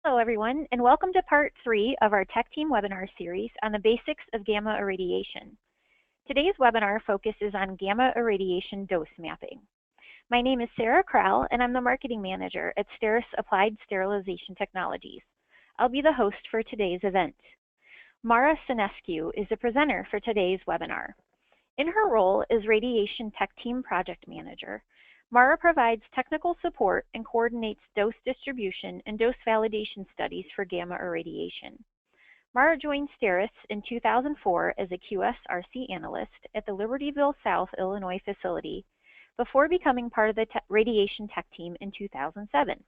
Hello everyone, and welcome to part 3 of our Tech Team webinar series on the basics of gamma irradiation. Today's webinar focuses on gamma irradiation dose mapping. My name is Sarah Krell, and I'm the Marketing Manager at STERIS Applied Sterilization Technologies. I'll be the host for today's event. Mara Sinescu is the presenter for today's webinar. In her role as Radiation Tech Team Project Manager, Mara provides technical support and coordinates dose distribution and dose validation studies for gamma irradiation. Mara joined STERIS in 2004 as a QS/RC analyst at the Libertyville South, Illinois facility before becoming part of the Radiation Tech Team in 2007.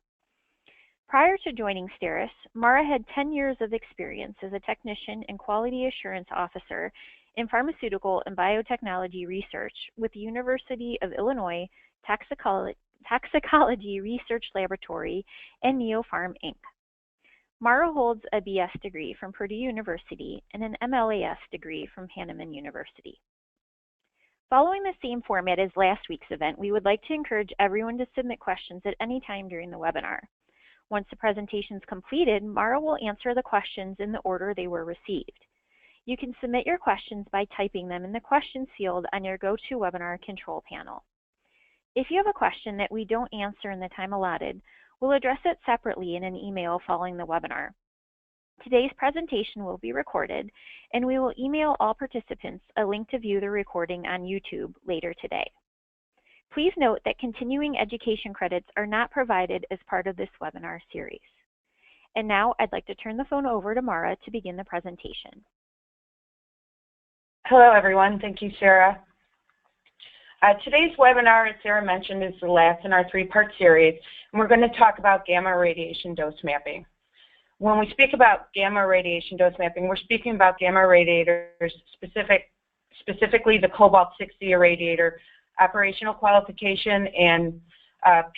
Prior to joining STERIS, Mara had 10 years of experience as a technician and quality assurance officer in pharmaceutical and biotechnology research with the University of Illinois Toxicology Research Laboratory and Neopharm Inc. Mara holds a BS degree from Purdue University and an MLAS degree from Hahnemann University. Following the same format as last week's event, we would like to encourage everyone to submit questions at any time during the webinar. Once the presentation is completed, Mara will answer the questions in the order they were received. You can submit your questions by typing them in the questions field on your GoToWebinar control panel. If you have a question that we don't answer in the time allotted, we'll address it separately in an email following the webinar. Today's presentation will be recorded, and we will email all participants a link to view the recording on YouTube later today. Please note that continuing education credits are not provided as part of this webinar series. And now I'd like to turn the phone over to Mara to begin the presentation. Hello everyone, thank you Sarah. Today's webinar, as Sarah mentioned, is the last in our 3-part series, and we're going to talk about gamma irradiation dose mapping. When we speak about gamma irradiation dose mapping, we're speaking about gamma irradiators, specifically the cobalt-60 irradiator, operational qualification, and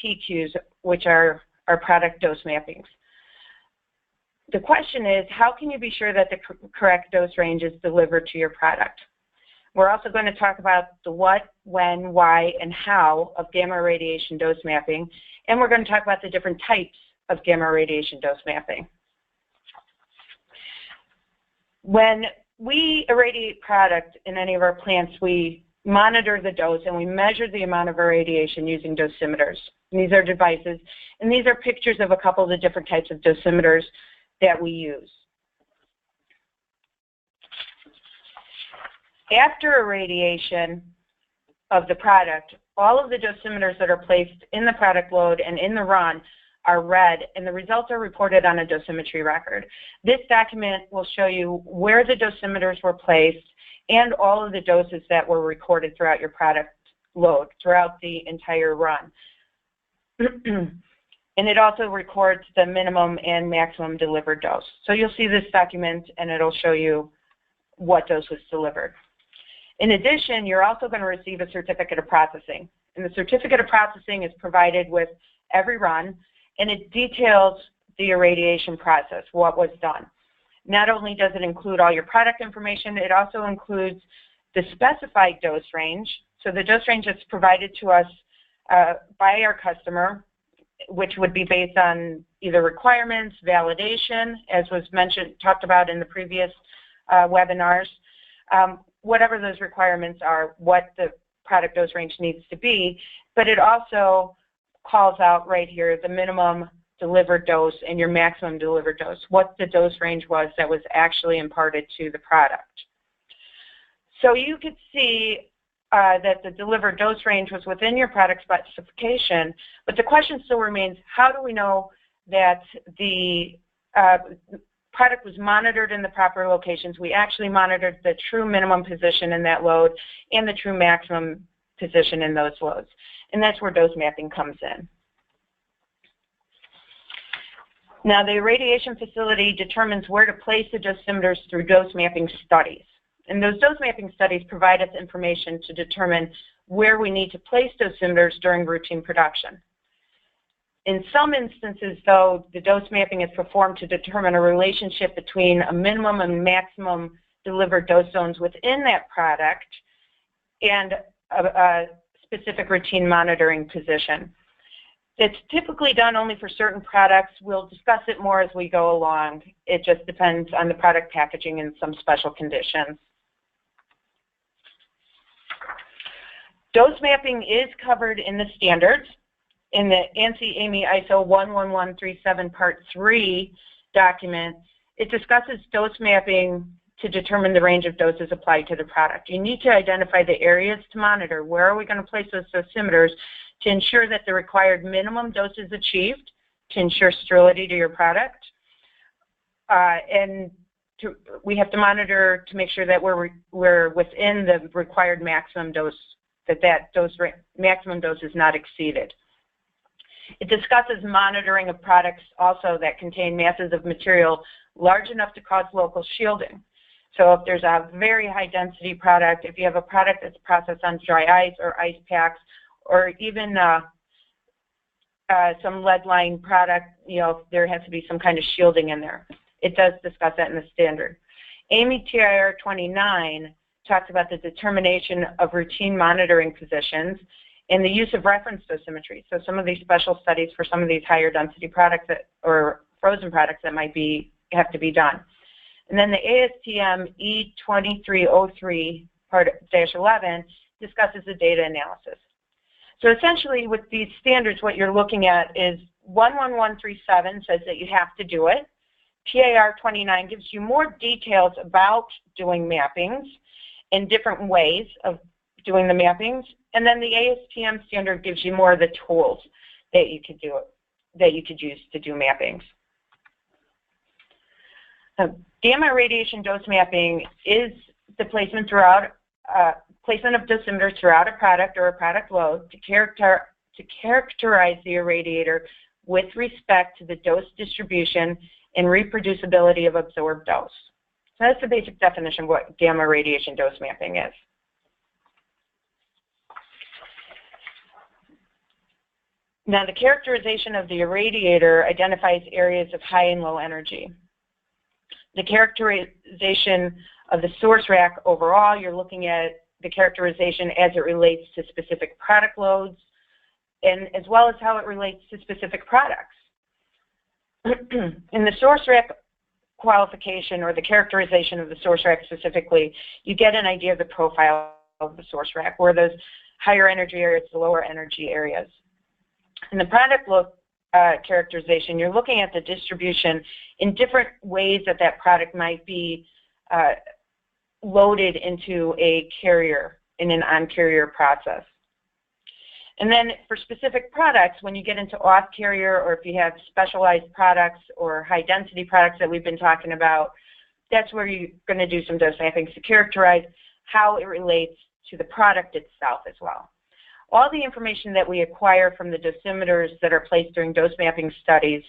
PQs, which are our product dose mappings. The question is, how can you be sure that the correct dose range is delivered to your product? We're also going to talk about the what, when, why, and how of gamma irradiation dose mapping, and we're going to talk about the different types of gamma irradiation dose mapping. When we irradiate product in any of our plants, we monitor the dose and we measure the amount of irradiation using dosimeters. And these are devices, and these are pictures of a couple of the different types of dosimeters that we use. After irradiation of the product, all of the dosimeters that are placed in the product load and in the run are read, and the results are reported on a dosimetry record. This document will show you where the dosimeters were placed and all of the doses that were recorded throughout your product load, throughout the entire run. And it also records the minimum and maximum delivered dose. So you'll see this document and it'll show you what dose was delivered. In addition, you're also going to receive a certificate of processing. And the certificate of processing is provided with every run, and it details the irradiation process, what was done. Not only does it include all your product information, it also includes the specified dose range. So the dose range that's provided to us by our customer, which would be based on either requirements, validation, as was talked about in the previous webinars, whatever those requirements are, what the product dose range needs to be, but it also calls out right here the minimum delivered dose and your maximum delivered dose, what the dose range was that was actually imparted to the product. So you could see that the delivered dose range was within your product specification, but the question still remains, how do we know that the product was monitored in the proper locations? We actually monitored the true minimum position in that load and the true maximum position in those loads. And that's where dose mapping comes in. Now, the irradiation facility determines where to place the dosimeters through dose mapping studies. And those dose mapping studies provide us information to determine where we need to place dosimeters during routine production. In some instances, though, the dose mapping is performed to determine a relationship between a minimum and maximum delivered dose zones within that product and a specific routine monitoring position. It's typically done only for certain products. We'll discuss it more as we go along. It just depends on the product packaging and some special conditions. Dose mapping is covered in the standards. In the ANSI/AAMI ISO 11137 Part 3 document, it discusses dose mapping to determine the range of doses applied to the product. You need to identify the areas to monitor. Where are we going to place those dosimeters to ensure that the required minimum dose is achieved, to ensure sterility to your product. We have to monitor to make sure that we're within the required maximum dose, that maximum dose is not exceeded. It discusses monitoring of products also that contain masses of material large enough to cause local shielding. So if there's a very high density product, if you have a product that's processed on dry ice or ice packs, or even some lead line product, there has to be some kind of shielding in there. It does discuss that in the standard. AAMI TIR 29 talks about the determination of routine monitoring positions and the use of reference dosimetry. So some of these special studies for some of these higher density products or frozen products that might have to be done. And then the ASTM E2303 Part -11 discusses the data analysis. So essentially with these standards, what you're looking at is 11137 says that you have to do it. PAR 29 gives you more details about doing mappings in different ways of doing the mappings. And then the ASTM standard gives you more of the tools that you could use to do mappings. Gamma irradiation dose mapping is the placement of dosimeters throughout a product or a product load to characterize the irradiator with respect to the dose distribution and reproducibility of absorbed dose. So that's the basic definition of what gamma irradiation dose mapping is. Now, the characterization of the irradiator identifies areas of high and low energy. The characterization of the source rack overall, you're looking at the characterization as it relates to specific product loads, and as well as how it relates to specific products. In the source rack qualification, or the characterization of the source rack specifically, you get an idea of the profile of the source rack, where those higher energy areas, the lower energy areas. In the product load characterization, you're looking at the distribution in different ways that product might be loaded into a carrier in an on-carrier process. And then for specific products, when you get into off-carrier, or if you have specialized products or high-density products that we've been talking about, that's where you're going to do some dose mappings to characterize how it relates to the product itself as well. All the information that we acquire from the dosimeters that are placed during dose mapping studies,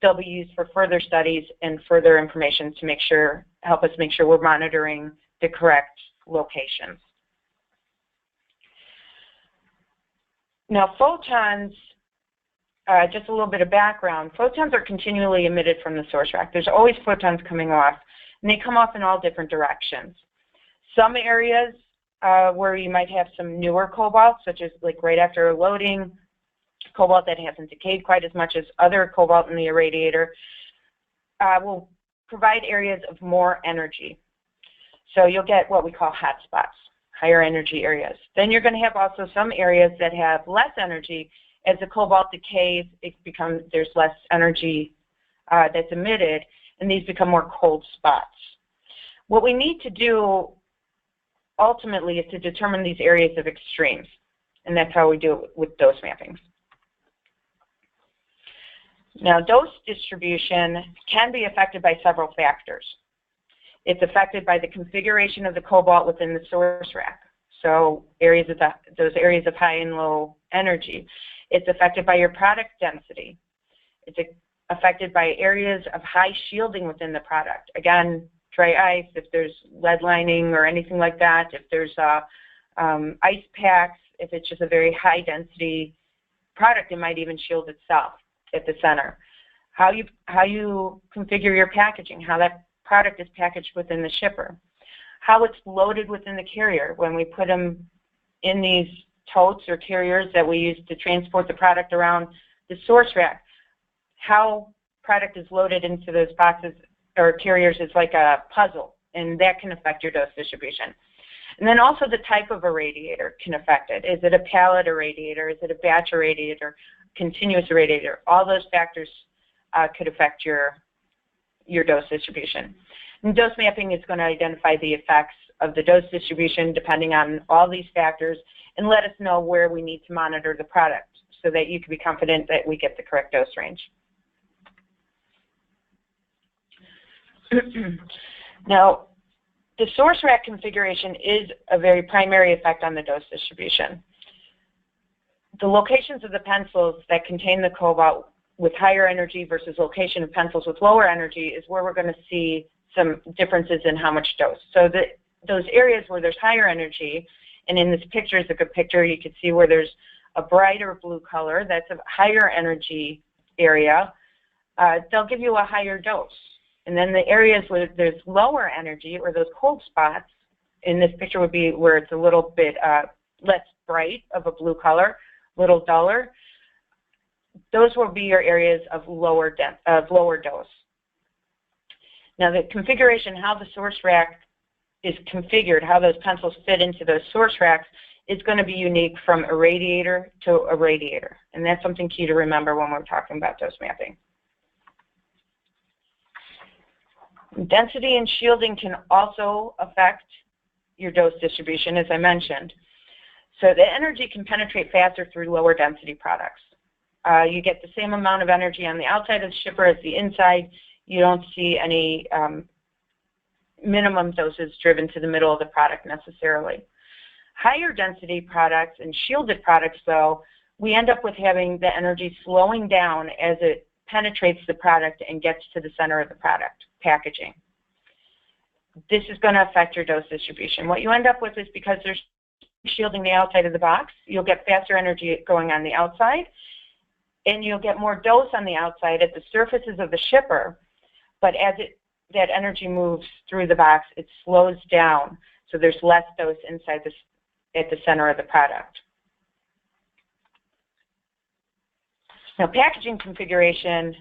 they'll be used for further studies and further information to help us make sure we're monitoring the correct locations. Now, photons, just a little bit of background. Photons are continually emitted from the source rack. There's always photons coming off, and they come off in all different directions. Some areas where you might have some newer cobalt, such as like right after loading, cobalt that hasn't decayed quite as much as other cobalt in the irradiator, will provide areas of more energy. So you'll get what we call hot spots, higher energy areas. Then you're going to have also some areas that have less energy. As the cobalt decays, there's less energy that's emitted, and these become more cold spots. What we need to do ultimately is to determine these areas of extremes, and that's how we do it with dose mappings. Now, dose distribution can be affected by several factors. It's affected by the configuration of the cobalt within the source rack, so those areas of high and low energy. It's affected by your product density. It's affected by areas of high shielding within the product. Again, dry ice, if there's lead lining or anything like that, if there's ice packs, if it's just a very high density product, it might even shield itself at the center. How you configure your packaging, how that product is packaged within the shipper, how it's loaded within the carrier when we put them in these totes or carriers that we use to transport the product around the source rack. How product is loaded into those boxes or carriers is like a puzzle, and that can affect your dose distribution. And then also the type of irradiator can affect it. Is it a pallet irradiator? Is it a batch irradiator? Continuous irradiator? All those factors could affect your dose distribution. And dose mapping is going to identify the effects of the dose distribution depending on all these factors and let us know where we need to monitor the product so that you can be confident that we get the correct dose range. Now, the source rack configuration is a very primary effect on the dose distribution. The locations of the pencils that contain the cobalt with higher energy versus location of pencils with lower energy is where we're going to see some differences in how much dose. So those areas where there's higher energy, and in this picture is a good picture, you can see where there's a brighter blue color, that's a higher energy area, they'll give you a higher dose. And then the areas where there's lower energy, or those cold spots, in this picture would be where it's a little bit less bright of a blue color, little duller, those will be your areas of lower dose. Now the configuration, how the source rack is configured, how those pencils fit into those source racks, is going to be unique from irradiator to irradiator. And that's something key to remember when we're talking about dose mapping. Density and shielding can also affect your dose distribution, as I mentioned. So the energy can penetrate faster through lower density products. You get the same amount of energy on the outside of the shipper as the inside. You don't see any minimum doses driven to the middle of the product necessarily. Higher density products and shielded products, though, we end up with having the energy slowing down as it penetrates the product and gets to the center of the product, packaging. This is going to affect your dose distribution. What you end up with is, because there's shielding the outside of the box, you'll get faster energy going on the outside, and you'll get more dose on the outside at the surfaces of the shipper, but as that energy moves through the box, it slows down, so there's less dose inside at the center of the product. Now, packaging configuration,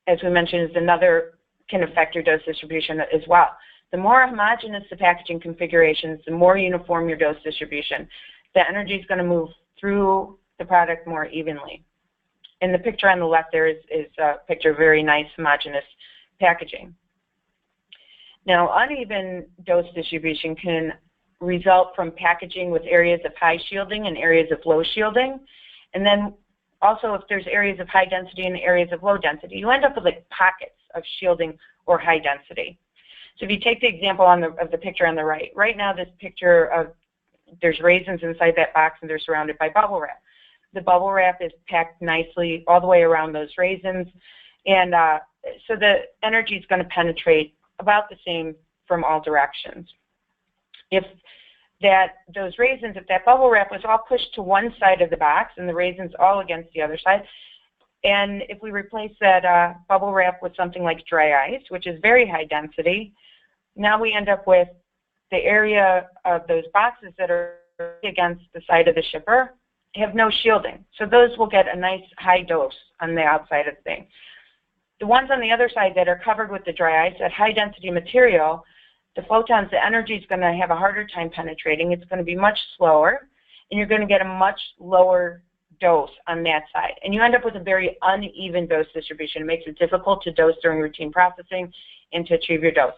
as we mentioned, is another can affect your dose distribution as well. The more homogeneous the packaging configurations, the more uniform your dose distribution. The energy is going to move through the product more evenly. In the picture on the left there is a picture of very nice homogeneous packaging. Now, uneven dose distribution can result from packaging with areas of high shielding and areas of low shielding. And then also, if there's areas of high density and areas of low density, you end up with like pockets of shielding or high density. So if you take the example of the picture on the right, right now this picture of there's raisins inside that box and they're surrounded by bubble wrap. The bubble wrap is packed nicely all the way around those raisins, and so the energy is going to penetrate about the same from all directions. If those raisins, if that bubble wrap was all pushed to one side of the box and the raisins all against the other side, and if we replace that bubble wrap with something like dry ice, which is very high density, now we end up with the area of those boxes that are against the side of the shipper have no shielding. So those will get a nice high dose on the outside of the thing. The ones on the other side that are covered with the dry ice, that high density material, the photons, the energy is going to have a harder time penetrating. It's going to be much slower, and you're going to get a much lower dose on that side. And you end up with a very uneven dose distribution. It makes it difficult to dose during routine processing and to achieve your dose.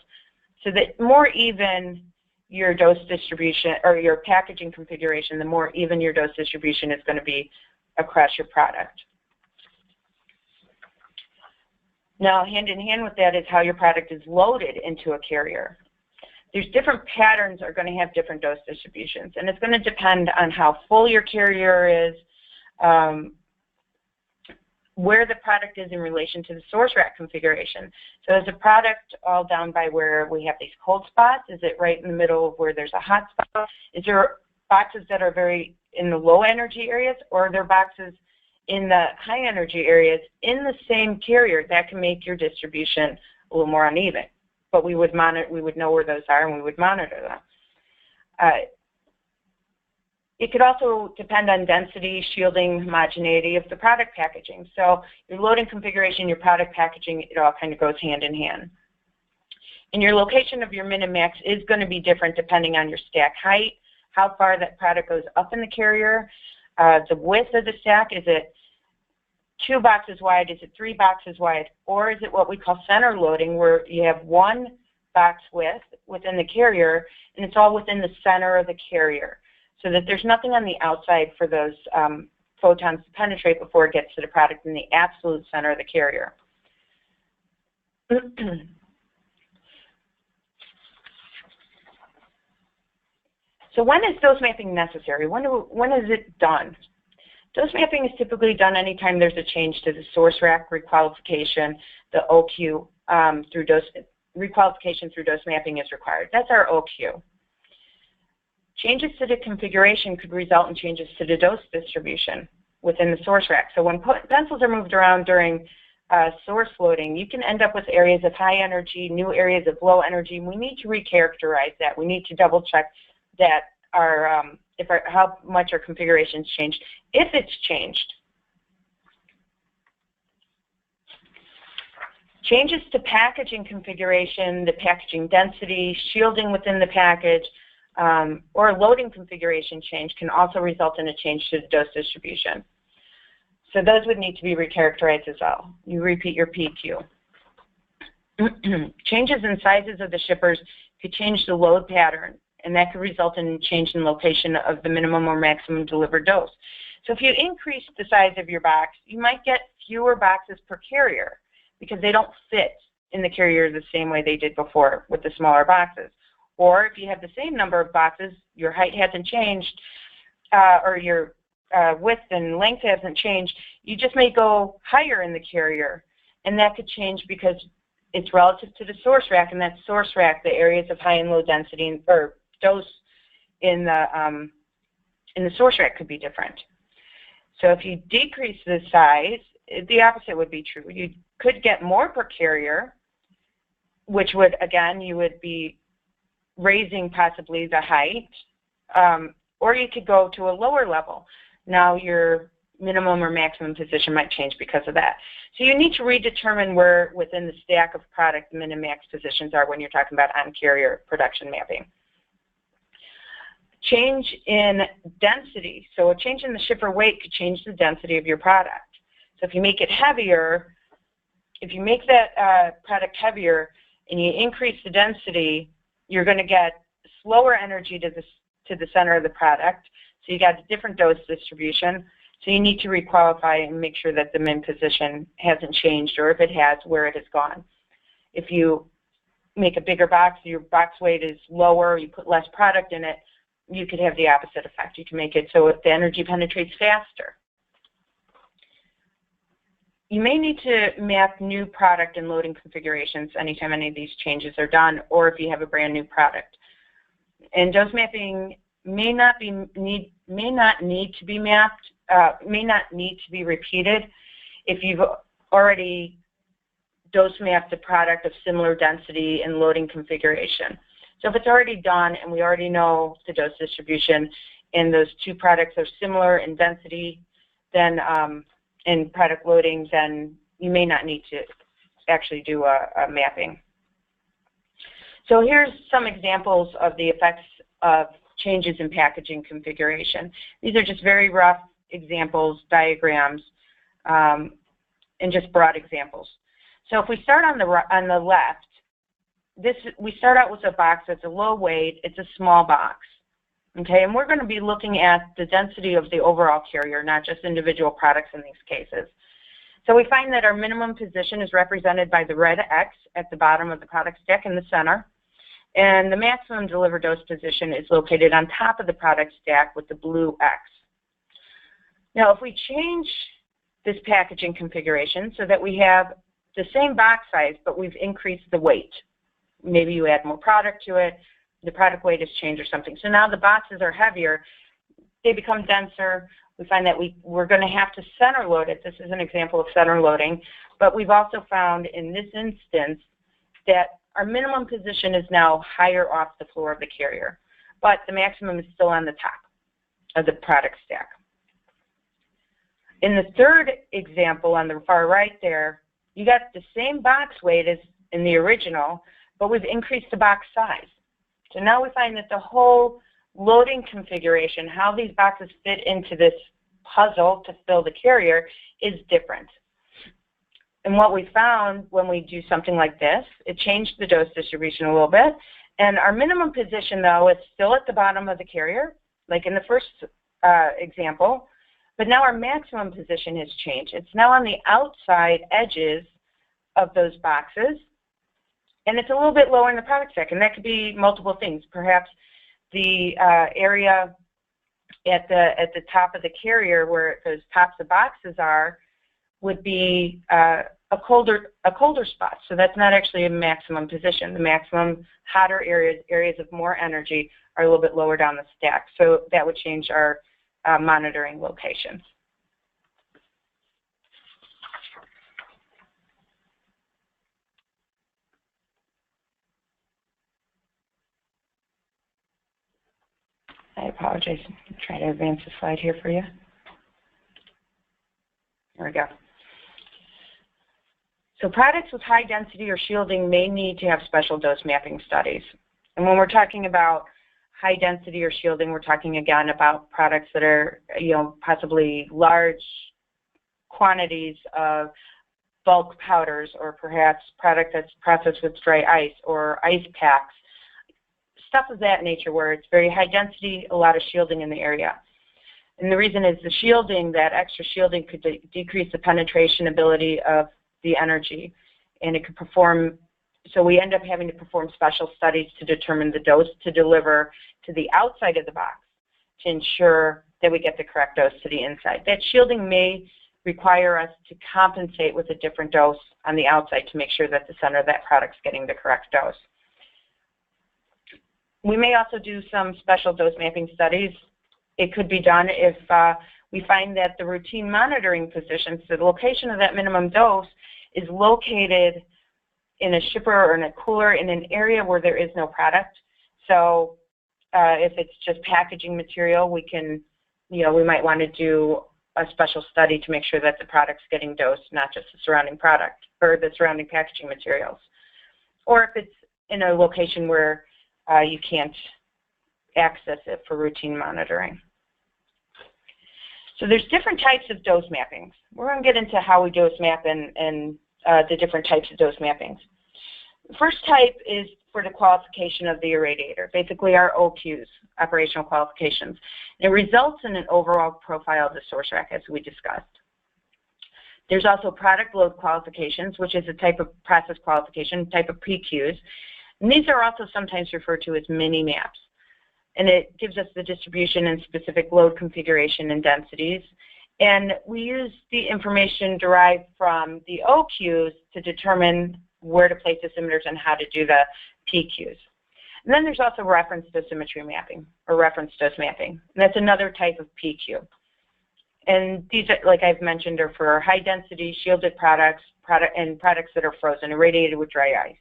So the more even your dose distribution or your packaging configuration, the more even your dose distribution is going to be across your product. Now, hand in hand with that is how your product is loaded into a carrier. There's different patterns are going to have different dose distributions, and it's going to depend on how full your carrier is, where the product is in relation to the source rack configuration. So is the product all down by where we have these cold spots? Is it right in the middle of where there's a hot spot? Is there boxes that are very in the low energy areas, or are there boxes in the high energy areas in the same carrier? That can make your distribution a little more uneven. But we would monitor, we would know where those are, and we would monitor them. It could also depend on density, shielding, homogeneity of the product packaging. So your loading configuration, your product packaging, it all kind of goes hand in hand. And your location of your min and max is going to be different depending on your stack height, how far that product goes up in the carrier, the width of the stack. Is it 2 boxes wide? Is it 3 boxes wide? Or is it what we call center loading, where you have 1 box width within the carrier, and it's all within the center of the carrier, so that there's nothing on the outside for those photons to penetrate before it gets to the product in the absolute center of the carrier. So when is dose mapping necessary? When is it done? Dose mapping is typically done anytime there's a change to the source rack requalification, the OQ through dose requalification through dose mapping is required. That's our OQ. Changes to the configuration could result in changes to the dose distribution within the source rack. So when pencils are moved around during source loading, you can end up with areas of high energy, new areas of low energy. We need to recharacterize that. We need to double check that how much our configuration's changed, if it's changed. Changes to packaging configuration, the packaging density, shielding within the package, or loading configuration change can also result in a change to the dose distribution. So those would need to be recharacterized as well. You repeat your PQ. Changes in sizes of the shippers could change the load pattern, and that could result in a change in location of the minimum or maximum delivered dose. So if you increase the size of your box, you might get fewer boxes per carrier because they don't fit in the carrier the same way they did before with the smaller boxes. Or if you have the same number of boxes, your height hasn't changed, or your width and length hasn't changed, you just may go higher in the carrier. And that could change because it's relative to the source rack, and that source rack, the areas of high and low density or dose in the source rack could be different. So if you decrease the size, the opposite would be true. You could get more per carrier, which would, again, you would be raising possibly the height, or you could go to a lower level. Now your minimum or maximum position might change because of that. So you need to redetermine where within the stack of product min and max positions are when you're talking about on-carrier production mapping. Change in density. So a change in the shipper weight could change the density of your product. So if you make it heavier, if you make that product heavier and you increase the density, you're going to get slower energy to the center of the product. So you got a different dose distribution. So you need to requalify and make sure that the min position hasn't changed, or if it has, where it has gone. If you make a bigger box, your box weight is lower, you put less product in it, you could have the opposite effect. You can make it so the energy penetrates faster. You may need to map new product and loading configurations anytime any of these changes are done, or if you have a brand new product. And dose mapping may not need to be mapped, may not need to be repeated if you've already dose mapped a product of similar density and loading configuration. So if it's already done and we already know the dose distribution and those two products are similar in density, then in product loading, then you may not need to actually do a mapping. So here's some examples of the effects of changes in packaging configuration. These are just very rough examples, diagrams, and just broad examples. So if we start on the left, we start out with a box that's a low weight, it's a small box. Okay, and we're going to be looking at the density of the overall carrier, not just individual products in these cases. So we find that our minimum position is represented by the red X at the bottom of the product stack in the center, and the maximum delivered dose position is located on top of the product stack with the blue X. Now, if we change this packaging configuration so that we have the same box size, but we've increased the weight, maybe you add more product to it, the product weight has changed or something. So now the boxes are heavier, they become denser. We find that we're going to have to center load it. This is an example of center loading, but we've also found in this instance that our minimum position is now higher off the floor of the carrier, but the maximum is still on the top. of the product stack. In the third example on the far right there, you got the same box weight as in the original, but we've increased the box size. So now we find that the whole loading configuration, how these boxes fit into this puzzle to fill the carrier, is different. And what we found when we do something like this, it changed the dose distribution a little bit. And our minimum position, though, is still at the bottom of the carrier, like in the first example. But now our maximum position has changed. It's now on the outside edges of those boxes. And it's a little bit lower in the product stack. And that could be multiple things. Perhaps the area at the top of the carrier where those tops of boxes are would be a colder spot. So that's not actually a maximum position. The maximum hotter areas of more energy, are a little bit lower down the stack. So that would change our monitoring locations. I apologize. I'll try to advance the slide here for you. There we go. So products with high density or shielding may need to have special dose mapping studies. And when we're talking about high density or shielding, we're talking again about products that are, possibly large quantities of bulk powders, or perhaps product that's processed with dry ice or ice packs, stuff of that nature where it's very high density, a lot of shielding in the area. And the reason is the shielding, that extra shielding could decrease the penetration ability of the energy, and it could perform, so we end up having to perform special studies to determine the dose to deliver to the outside of the box to ensure that we get the correct dose to the inside. That shielding may require us to compensate with a different dose on the outside to make sure that the center of that product's getting the correct dose. We may also do some special dose mapping studies. It could be done if we find that the routine monitoring position, so the location of that minimum dose, is located in a shipper or in a cooler in an area where there is no product. So if it's just packaging material, we can, we might want to do a special study to make sure that the product's getting dosed, not just the surrounding product or the surrounding packaging materials. Or if it's in a location where you can't access it for routine monitoring. So there's different types of dose mappings. We're going to get into how we dose map and the different types of dose mappings. The first type is for the qualification of the irradiator, basically our OQs, operational qualifications. And it results in an overall profile of the source rack, as we discussed. There's also product load qualifications, which is a type of process qualification, type of PQs. And these are also sometimes referred to as mini maps. And it gives us the distribution and specific load configuration and densities. And we use the information derived from the OQs to determine where to place dosimeters and how to do the PQs. And then there's also reference dosimetry mapping, or reference dose mapping. And that's another type of PQ. And these, are, like I've mentioned, are for high density shielded products and products that are frozen, irradiated with dry ice.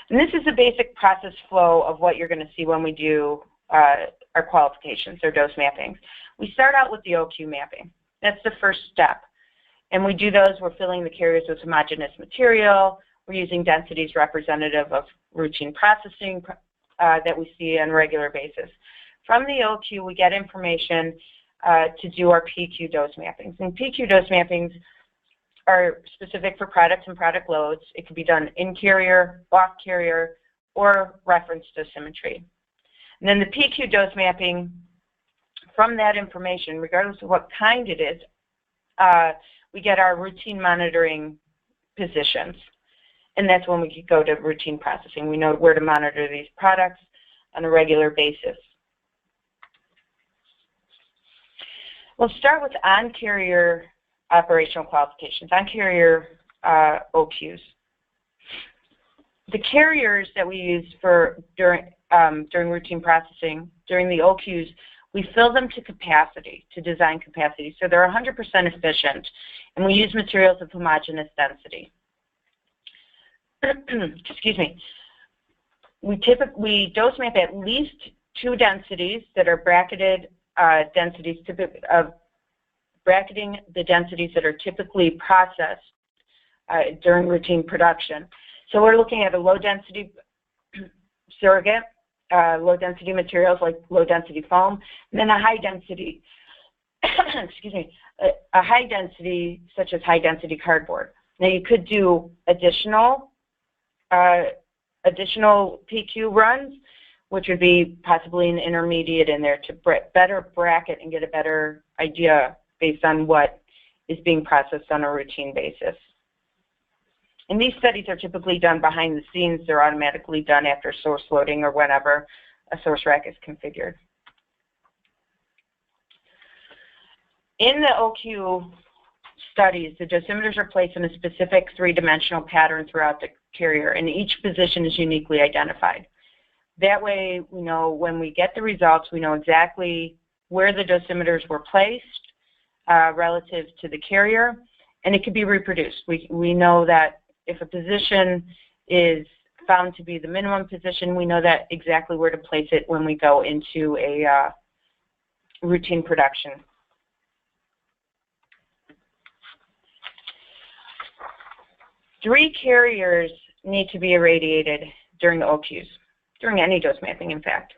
And this is the basic process flow of what you're going to see when we do our qualifications, or dose mappings. We start out with the OQ mapping. That's the first step. And we do those, we're filling the carriers with homogeneous material. We're using densities representative of routine processing that we see on a regular basis. From the OQ, we get information to do our PQ dose mappings. And PQ dose mappings are specific for products and product loads. It can be done in carrier, off carrier, or reference dosimetry. And then the PQ dose mapping, from that information, regardless of what kind it is, we get our routine monitoring positions. And that's when we could go to routine processing. We know where to monitor these products on a regular basis. We'll start with on-carrier operational qualifications, on-carrier OQs. The carriers that we use for during routine processing, during the OQs, we fill them to capacity, to design capacity. So they're 100% efficient, and we use materials of homogeneous density. Excuse me. We dose map at least two densities that are bracketed densities of bracketing the densities that are typically processed during routine production. So we're looking at a low density surrogate, low density materials like low density foam, and then a high density, excuse me, a high density such as high density cardboard. Now you could do additional PQ runs, which would be possibly an intermediate in there to better bracket and get a better idea based on what is being processed on a routine basis. And these studies are typically done behind the scenes. They're automatically done after source loading or whenever a source rack is configured. In the OQ studies, the dosimeters are placed in a specific three-dimensional pattern throughout the carrier, and each position is uniquely identified. That way, we know when we get the results, we know exactly where the dosimeters were placed relative to the carrier, and it can be reproduced. We know that if a position is found to be the minimum position, we know that exactly where to place it when we go into a routine production. Three carriers need to be irradiated during OQs, during any dose mapping, in fact.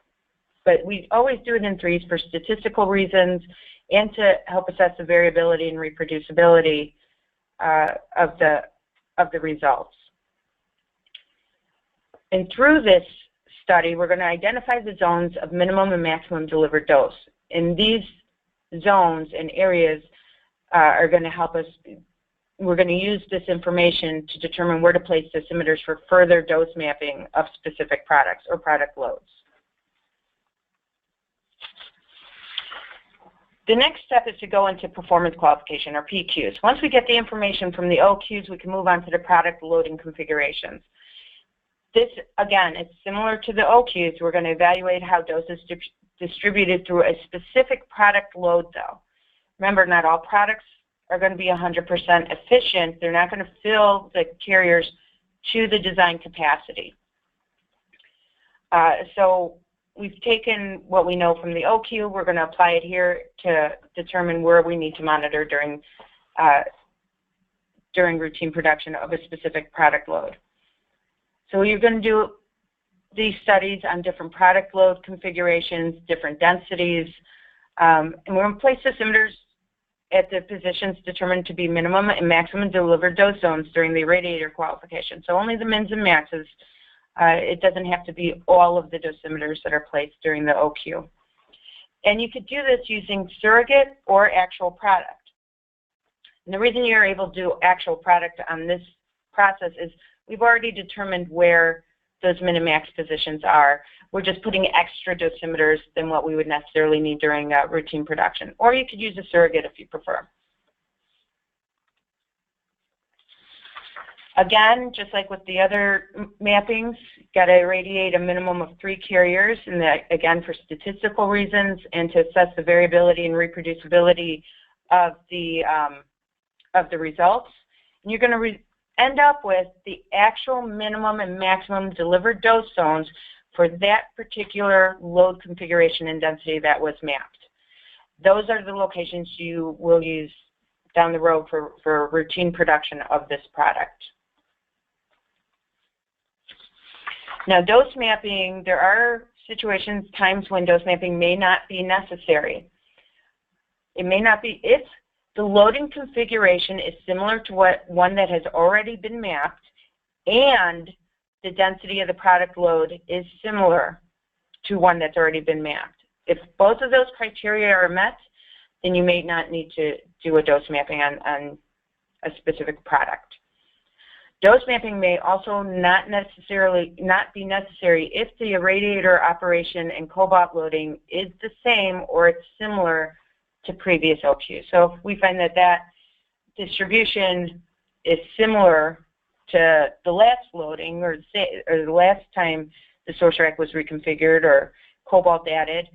But we always do it in threes for statistical reasons and to help assess the variability and reproducibility of the results. And through this study, we're going to identify the zones of minimum and maximum delivered dose. And these zones and areas are going to help us. We're going to use this information to determine where to place dosimeters for further dose mapping of specific products or product loads. The next step is to go into performance qualification, or PQs. Once we get the information from the OQs, we can move on to the product loading configurations. This, again, is similar to the OQs. We're going to evaluate how dose is distributed through a specific product load, though. Remember, not all products are going to be 100% efficient. They're not going to fill the carriers to the design capacity. So we've taken what we know from the OQ. We're going to apply it here to determine where we need to monitor during routine production of a specific product load. So you're going to do these studies on different product load configurations, different densities, and we're going to place dosimeters at the positions determined to be minimum and maximum delivered dose zones during the irradiator qualification. So only the mins and maxes. It doesn't have to be all of the dosimeters that are placed during the OQ. And you could do this using surrogate or actual product. And the reason you're able to do actual product on this process is we've already determined where those min and max positions are. We're just putting extra dosimeters than what we would necessarily need during routine production. Or you could use a surrogate if you prefer. Again, just like with the other mappings, got to irradiate a minimum of 3 carriers, and that, again, for statistical reasons and to assess the variability and reproducibility of the results. And you're going to end up with the actual minimum and maximum delivered dose zones for that particular load configuration and density that was mapped. Those are the locations you will use down the road for routine production of this product. Now, dose mapping, there are situations, times when dose mapping may not be necessary. It may not be if the loading configuration is similar to one that has already been mapped and the density of the product load is similar to one that's already been mapped. If both of those criteria are met, then you may not need to do a dose mapping on a specific product. Dose mapping may also not be necessary if the irradiator operation and cobalt loading is the same or it's similar to previous OQs. So if we find that that distribution is similar to the last loading or the last time the source rack was reconfigured or cobalt added,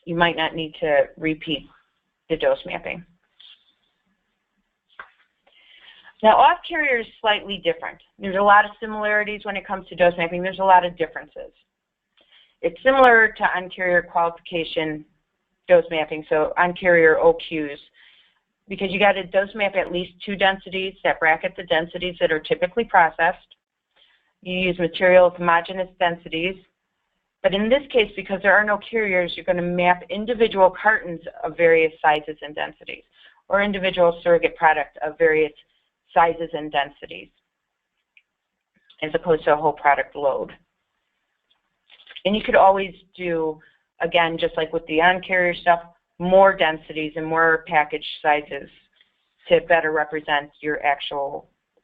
you might not need to repeat the dose mapping. Now, off-carrier is slightly different. There's a lot of similarities when it comes to dose mapping. There's a lot of differences. It's similar to on-carrier qualification dose mapping, so on-carrier OQs, because you got to dose map at least 2 densities that bracket the densities that are typically processed. You use material of homogeneous densities. But in this case, because there are no carriers, you're going to map individual cartons of various sizes and densities, or individual surrogate product of various sizes and densities, as opposed to a whole product load. And you could always do, again, just like with the on-carrier stuff, more densities and more package sizes to better represent your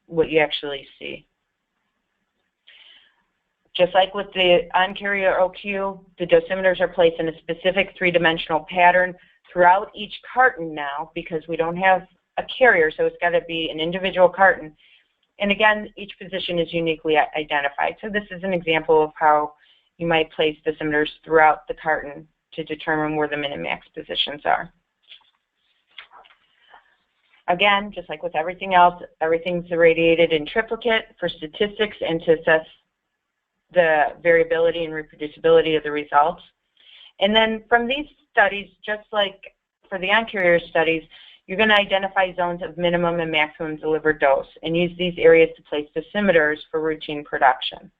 what you actually see. Just like with the on-carrier OQ, the dosimeters are placed in a specific 3-dimensional pattern throughout each carton now, because we don't have a carrier, so it's got to be an individual carton. And again, each position is uniquely identified. So this is an example of how you might place dosimeters throughout the carton to determine where the min and max positions are. Again, just like with everything else, everything's irradiated in triplicate for statistics and to assess the variability and reproducibility of the results. And then from these studies, just like for the on-carrier studies, you're going to identify zones of minimum and maximum delivered dose and use these areas to place dosimeters for routine production.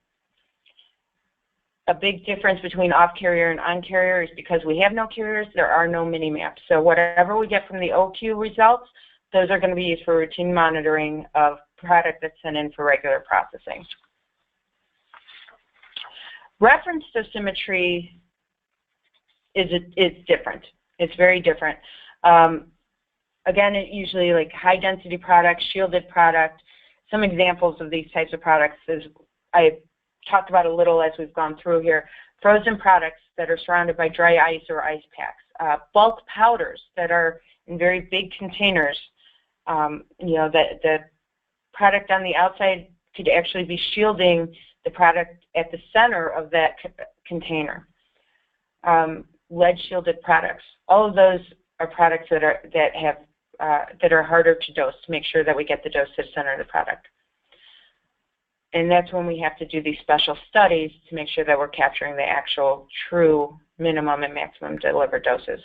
A big difference between off-carrier and on-carrier is because we have no carriers, there are no mini-maps. So whatever we get from the OQ results, those are going to be used for routine monitoring of product that's sent in for regular processing. Reference dosimetry is different. It's very different. Again, it usually like high-density product, shielded product. Some examples of these types of products is I talked about a little as we've gone through here. Frozen products that are surrounded by dry ice or ice packs. Bulk powders that are in very big containers. You know, the product on the outside could actually be shielding the product at the center of that container. Lead shielded products. All of those are products that are harder to dose to make sure that we get the dose to the center of the product. And that's when we have to do these special studies to make sure that we're capturing the actual true minimum and maximum delivered doses.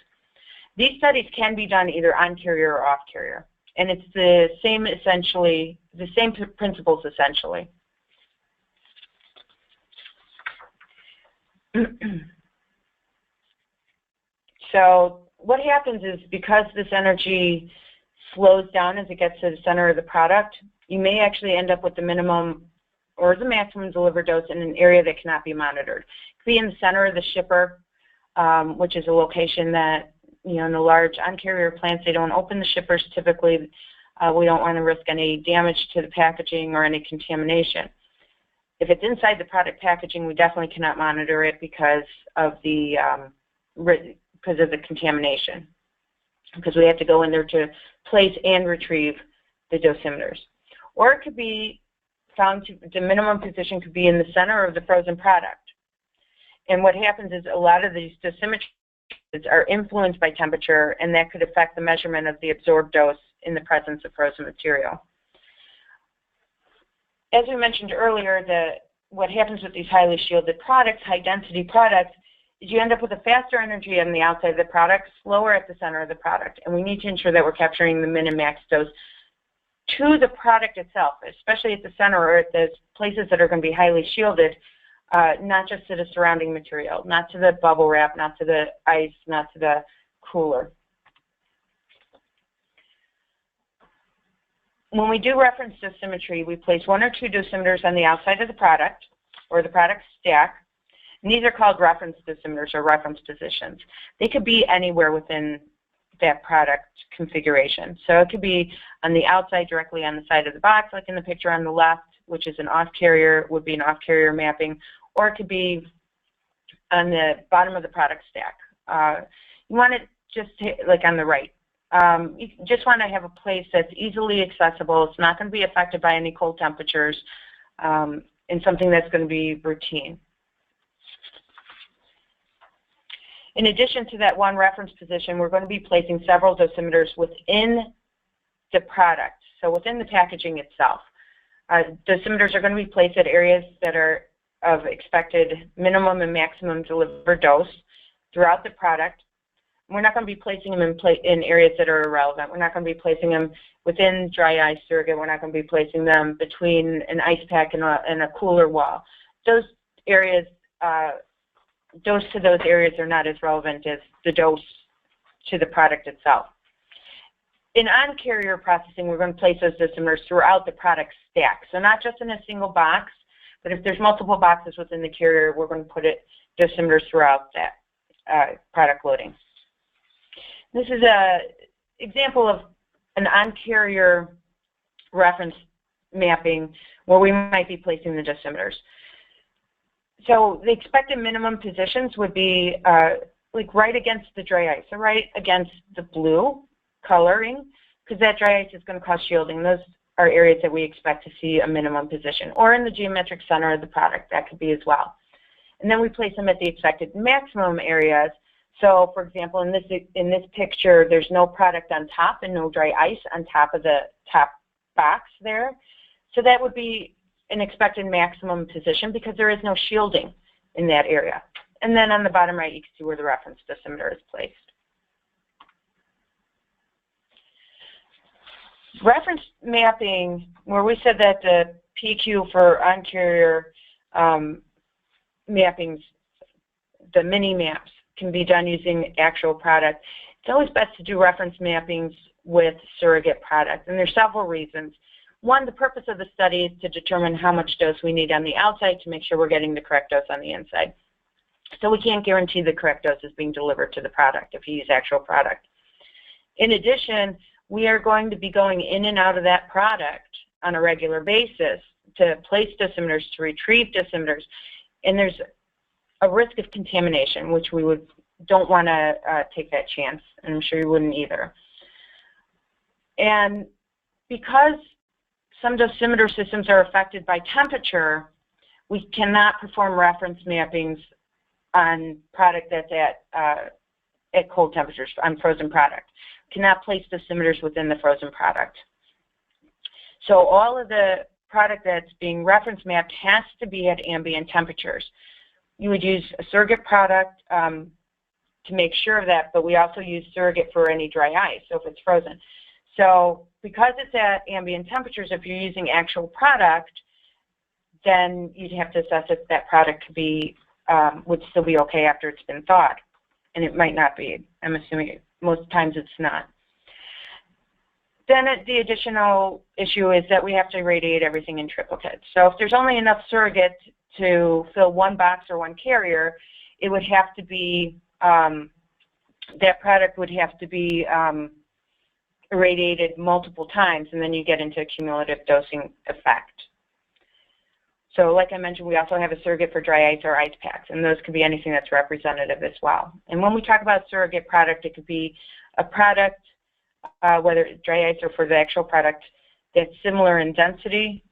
These studies can be done either on carrier or off carrier. And it's the same essentially, the same principles essentially. So what happens is because this energy slows down as it gets to the center of the product, you may actually end up with the minimum or the maximum delivered dose in an area that cannot be monitored. It could be in the center of the shipper, which is a location that, you know, in the large on-carrier plants, they don't open the shippers typically. We don't want to risk any damage to the packaging or any contamination. If it's inside the product packaging, we definitely cannot monitor it because of the contamination, because we have to go in there to place and retrieve the dosimeters. Or it could be found to, the minimum position could be in the center of the frozen product. And what happens is a lot of these dosimeters are influenced by temperature, and that could affect the measurement of the absorbed dose in the presence of frozen material. As we mentioned earlier, what happens with these highly shielded products, high-density products, is you end up with a faster energy on the outside of the product, slower at the center of the product. And we need to ensure that we're capturing the min and max dose to the product itself, especially at the center or at the places that are going to be highly shielded, not just to the surrounding material, not to the bubble wrap, not to the ice, not to the cooler. When we do reference dosimetry, we place 1 or 2 dosimeters on the outside of the product or the product stack. And these are called reference dosimeters or reference positions. They could be anywhere within that product configuration. So it could be on the outside directly on the side of the box, like in the picture on the left, which is an off-carrier, would be an off-carrier mapping, or it could be on the bottom of the product stack. You want it just like on the right. You just want to have a place that's easily accessible. It's not going to be affected by any cold temperatures, and something that's going to be routine. In addition to that one reference position, we're going to be placing several dosimeters within the product, so within the packaging itself. Dosimeters are going to be placed at areas that are of expected minimum and maximum delivered dose throughout the product. We're not going to be placing them in areas that are irrelevant. We're not going to be placing them within dry ice surrogate. We're not going to be placing them between an ice pack and a cooler wall. Those areas, dose to those areas are not as relevant as the dose to the product itself. In on-carrier processing, we're going to place those dosimeters throughout the product stack. So not just in a single box, but if there's multiple boxes within the carrier, we're going to put dosimeters throughout that product loading. This is an example of an on-carrier reference mapping where we might be placing the dosimeters. So the expected minimum positions would be like right against the dry ice, so right against the blue coloring, because that dry ice is going to cause shielding. Those are areas that we expect to see a minimum position, or in the geometric center of the product, that could be as well. And then we place them at the expected maximum areas. So, for example, in this picture, there's no product on top and no dry ice on top of the top box there. So that would be an expected maximum position because there is no shielding in that area. And then on the bottom right, you can see where the reference dosimeter is placed. Reference mapping, where we said that the PQ for on-carrier mappings, the mini maps, can be done using actual product. It's always best to do reference mappings with surrogate product, and there's several reasons. One, the purpose of the study is to determine how much dose we need on the outside to make sure we're getting the correct dose on the inside. So we can't guarantee the correct dose is being delivered to the product if you use actual product. In addition, we are going to be going in and out of that product on a regular basis to place dosimeters, to retrieve dosimeters, and there's a risk of contamination, which we don't want to take that chance, and I'm sure you wouldn't either. And because some dosimeter systems are affected by temperature, we cannot perform reference mappings on product that's at cold temperatures, on frozen product. We cannot place dosimeters within the frozen product. So all of the product that's being reference mapped has to be at ambient temperatures. You would use a surrogate product to make sure of that, but we also use surrogate for any dry ice, so if it's frozen. So because it's at ambient temperatures, if you're using actual product, then you'd have to assess if that product could be, would still be okay after it's been thawed. And it might not be. I'm assuming most times it's not. Then the additional issue is that we have to irradiate everything in triplicate. So if there's only enough surrogate to fill one box or one carrier, it would have to be, that product would have to be irradiated multiple times, and then you get into a cumulative dosing effect. So like I mentioned, we also have a surrogate for dry ice or ice packs, and those could be anything that's representative as well. And when we talk about surrogate product, it could be a product, whether it's dry ice or for the actual product, that's similar in density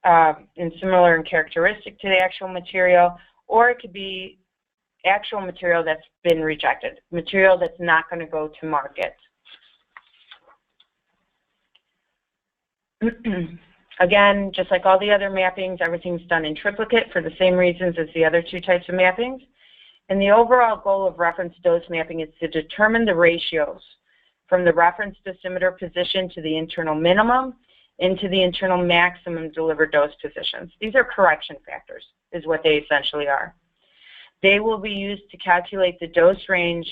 and similar in characteristic to the actual material, or it could be actual material that's been rejected, material that's not going to go to market. Again, just like all the other mappings, everything's done in triplicate for the same reasons as the other two types of mappings. And the overall goal of reference dose mapping is to determine the ratios from the reference dosimeter position to the internal minimum into the internal maximum delivered dose positions. These are correction factors, is what they essentially are. They will be used to calculate the dose range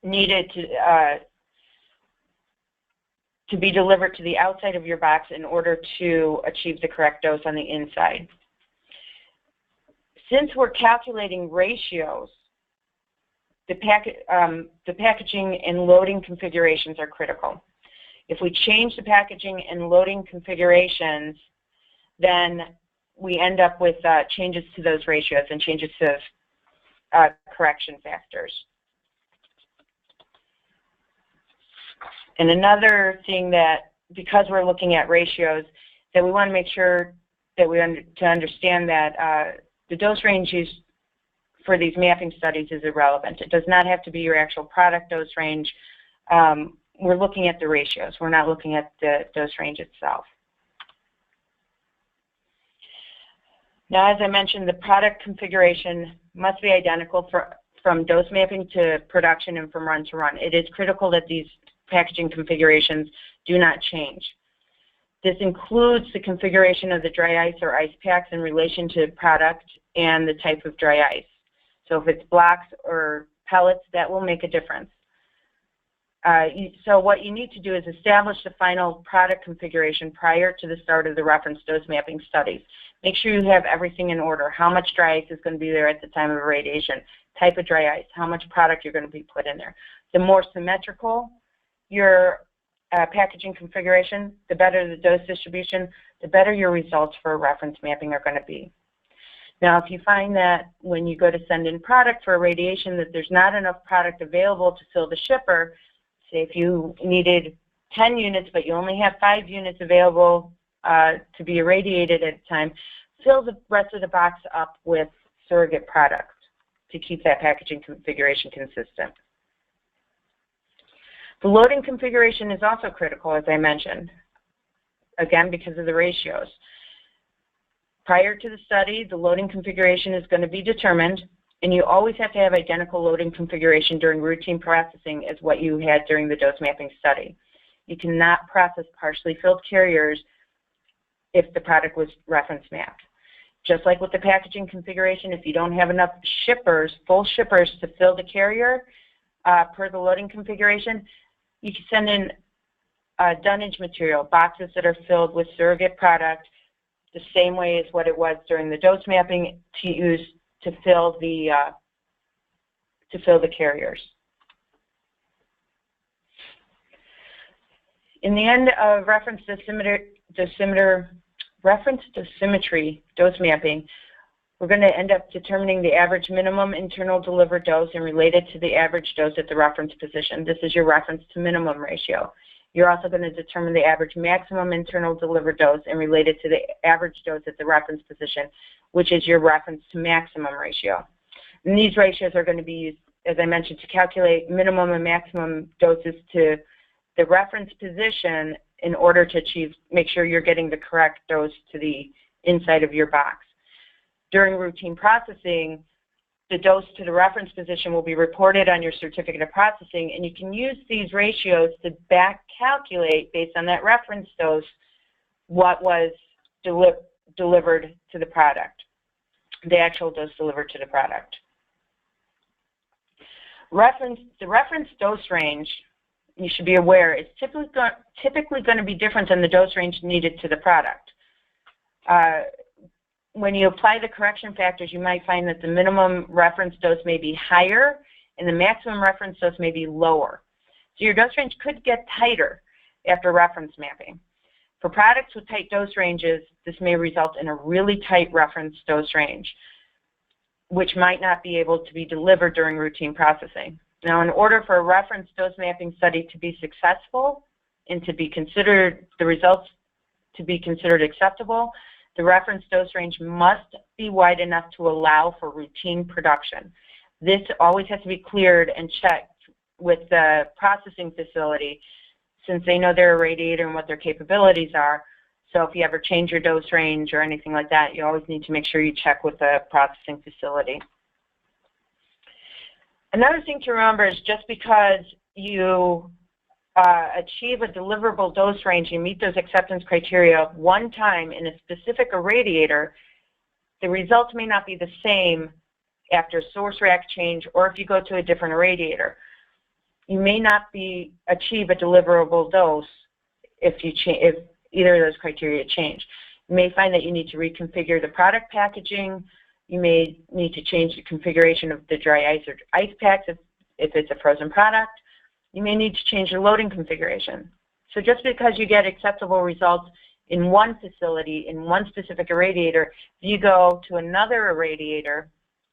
needed to be delivered to the outside of your box in order to achieve the correct dose on the inside. Since we're calculating ratios, the packaging and loading configurations are critical. If we change the packaging and loading configurations, then we end up with changes to those ratios and changes to correction factors. And another thing that, because we're looking at ratios, that we want to make sure that we understand that the dose range used for these mapping studies is irrelevant. It does not have to be your actual product dose range. We're looking at the ratios. We're not looking at the dose range itself. Now, as I mentioned, the product configuration must be identical from dose mapping to production and from run to run. It is critical that these packaging configurations do not change. This includes the configuration of the dry ice or ice packs in relation to product and the type of dry ice. So if it's blocks or pellets, that will make a difference. So what you need to do is establish the final product configuration prior to the start of the reference dose mapping studies. Make sure you have everything in order. How much dry ice is going to be there at the time of irradiation, type of dry ice, how much product you're going to be put in there. The more symmetrical your packaging configuration, the better the dose distribution, the better your results for reference mapping are going to be. Now, if you find that when you go to send in product for irradiation that there's not enough product available to fill the shipper, say if you needed 10 units but you only have 5 units available to be irradiated at a time, fill the rest of the box up with surrogate product to keep that packaging configuration consistent. The loading configuration is also critical, as I mentioned, again because of the ratios. Prior to the study, the loading configuration is going to be determined, and you always have to have identical loading configuration during routine processing as what you had during the dose mapping study. You cannot process partially filled carriers if the product was reference mapped. Just like with the packaging configuration, if you don't have enough shippers, full shippers to fill the carrier per the loading configuration, you can send in dunnage material, boxes that are filled with surrogate product the same way as what it was during the dose mapping to use to fill the carriers. In the end of reference dosimetry dose mapping, we're going to end up determining the average minimum internal delivered dose and relate it to the average dose at the reference position. This is your reference to minimum ratio. You're also going to determine the average maximum internal delivered dose and relate it to the average dose at the reference position, which is your reference to maximum ratio. And these ratios are going to be used, as I mentioned, to calculate minimum and maximum doses to the reference position in order to make sure you're getting the correct dose to the inside of your box. During routine processing, the dose to the reference position will be reported on your certificate of processing, and you can use these ratios to back calculate based on that reference dose what was delivered to the product, the actual dose delivered to the product. The reference dose range, you should be aware, is typically going to be different than the dose range needed to the product. When you apply the correction factors, you might find that the minimum reference dose may be higher and the maximum reference dose may be lower. So your dose range could get tighter after reference mapping. For products with tight dose ranges, this may result in a really tight reference dose range, which might not be able to be delivered during routine processing. Now, in order for a reference dose mapping study to be successful and to be considered, the results to be considered acceptable, the reference dose range must be wide enough to allow for routine production. This always has to be cleared and checked with the processing facility since they know their irradiator and what their capabilities are. So if you ever change your dose range or anything like that, you always need to make sure you check with the processing facility. Another thing to remember is just because you achieve a deliverable dose range, you meet those acceptance criteria one time in a specific irradiator, the results may not be the same after source react change or if you go to a different irradiator. You may not achieve a deliverable dose if either of those criteria change. You may find that you need to reconfigure the product packaging. You may need to change the configuration of the dry ice or ice packs if it's a frozen product. You may need to change the loading configuration. So just because you get acceptable results in one facility, in one specific irradiator, if you go to another irradiator,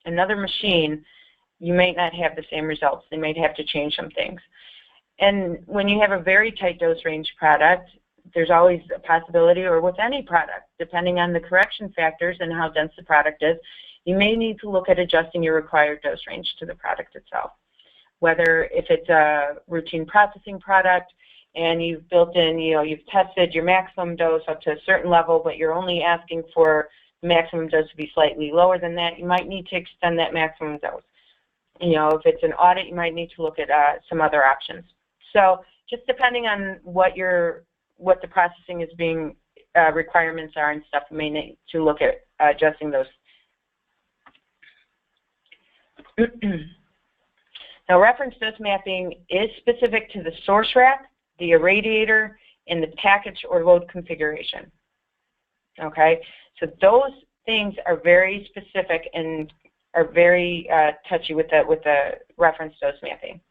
another machine, you may not have the same results. They may have to change some things. And when you have a very tight dose range product, there's always a possibility, or with any product, depending on the correction factors and how dense the product is, you may need to look at adjusting your required dose range to the product itself. Whether if it's a routine processing product and you've built in, you've tested your maximum dose up to a certain level, but you're only asking for maximum dose to be slightly lower than that, you might need to extend that maximum dose. You know, if it's an audit, you might need to look at some other options. So just depending on what the processing is being requirements are and stuff, you may need to look at adjusting those. Now, reference dose mapping is specific to the source rack, the irradiator, and the package or load configuration. Okay, so those things are very specific and are very touchy with the reference dose mapping.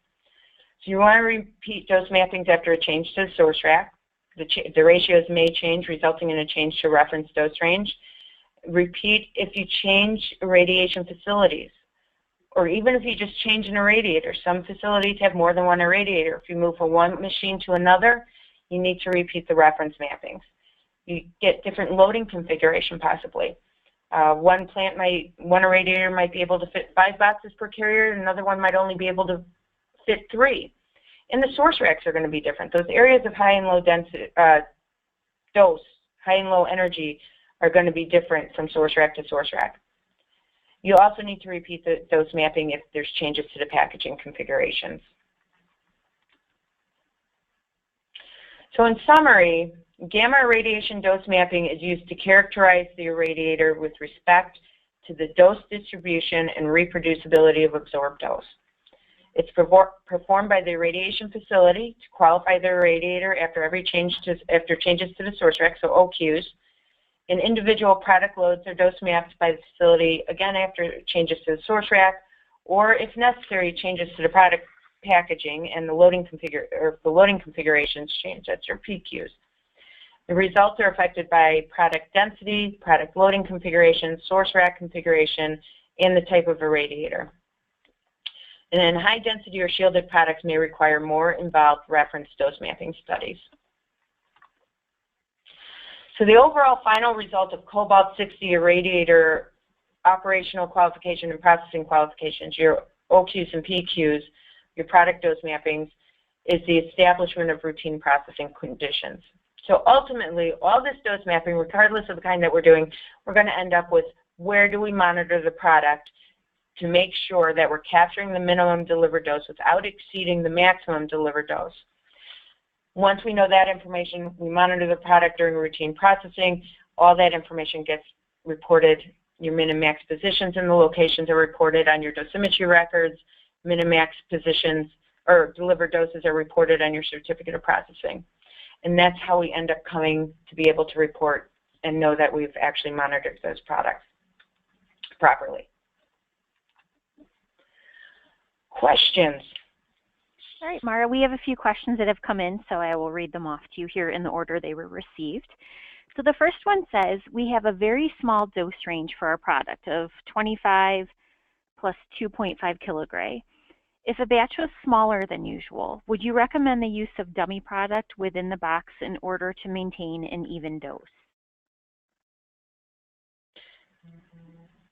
So you want to repeat dose mappings after a change to the source rack. The ratios may change, resulting in a change to reference dose range. Repeat if you change irradiation facilities, or even if you just change an irradiator. Some facilities have more than one irradiator. If you move from one machine to another, you need to repeat the reference mappings. You get different loading configuration possibly. One irradiator might be able to fit 5 boxes per carrier, and another one might only be able to fit 3. And the source racks are going to be different. Those areas of high and low density, dose, high and low energy are going to be different from source rack to source rack. You also need to repeat the dose mapping if there's changes to the packaging configurations. So in summary, gamma irradiation dose mapping is used to characterize the irradiator with respect to the dose distribution and reproducibility of absorbed dose. It's performed by the irradiation facility to qualify the irradiator after changes to the source rack, so OQs. And individual product loads are dose mapped by the facility, again, after changes to the source rack, or if necessary, changes to the product packaging and the loading configurations change. That's your PQs. The results are affected by product density, product loading configuration, source rack configuration, and the type of irradiator. And then high density or shielded products may require more involved reference dose mapping studies. So the overall final result of Cobalt-60 irradiator operational qualification and processing qualifications, your OQs and PQs, your product dose mappings, is the establishment of routine processing conditions. So ultimately, all this dose mapping, regardless of the kind that we're doing, we're going to end up with where do we monitor the product to make sure that we're capturing the minimum delivered dose without exceeding the maximum delivered dose. Once we know that information, we monitor the product during routine processing. All that information gets reported. Your min and max positions in the locations are reported on your dosimetry records. Min and max positions or delivered doses are reported on your certificate of processing. And that's how we end up coming to be able to report and know that we've actually monitored those products properly. Questions? All right, Mara, we have a few questions that have come in, so I will read them off to you here in the order they were received. So the first one says, we have a very small dose range for our product of 25 plus 2.5 kilogray. If a batch was smaller than usual, would you recommend the use of dummy product within the box in order to maintain an even dose?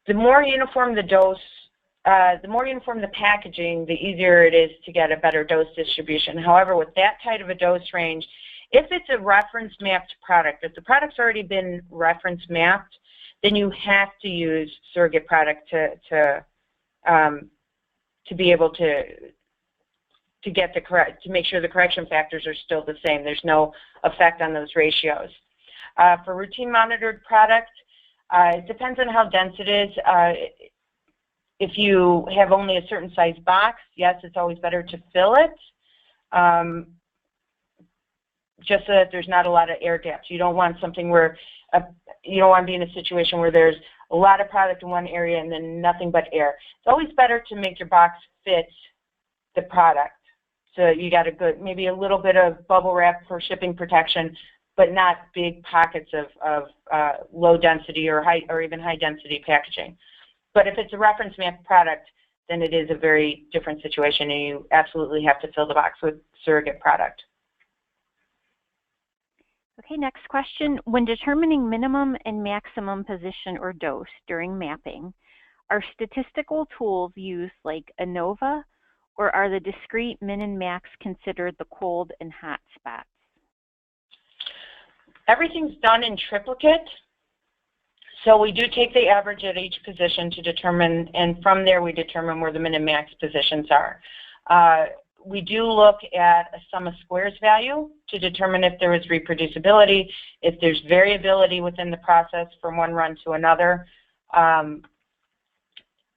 The more uniform the dose, the more uniform the packaging, the easier it is to get a better dose distribution. However, with that tight of a dose range, if it's a reference mapped product, if the product's already been reference mapped, then you have to use surrogate product to be able to get to make sure the correction factors are still the same. There's no effect on those ratios. For routine monitored product, it depends on how dense it is. If you have only a certain size box, yes, it's always better to fill it, just so that there's not a lot of air gaps. You don't want something where, you don't want to be in a situation where there's a lot of product in one area and then nothing but air. It's always better to make your box fit the product. So you got a good, maybe a little bit of bubble wrap for shipping protection, but not big pockets of low density or even high density packaging. But if it's a reference map product, then it is a very different situation, and you absolutely have to fill the box with surrogate product. Okay, next question. When determining minimum and maximum position or dose during mapping, are statistical tools used like ANOVA, or are the discrete min and max considered the cold and hot spots? Everything's done in triplicate. So we do take the average at each position to determine, and from there we determine where the min and max positions are. We do look at a sum of squares value to determine if there is reproducibility, if there's variability within the process from one run to another, and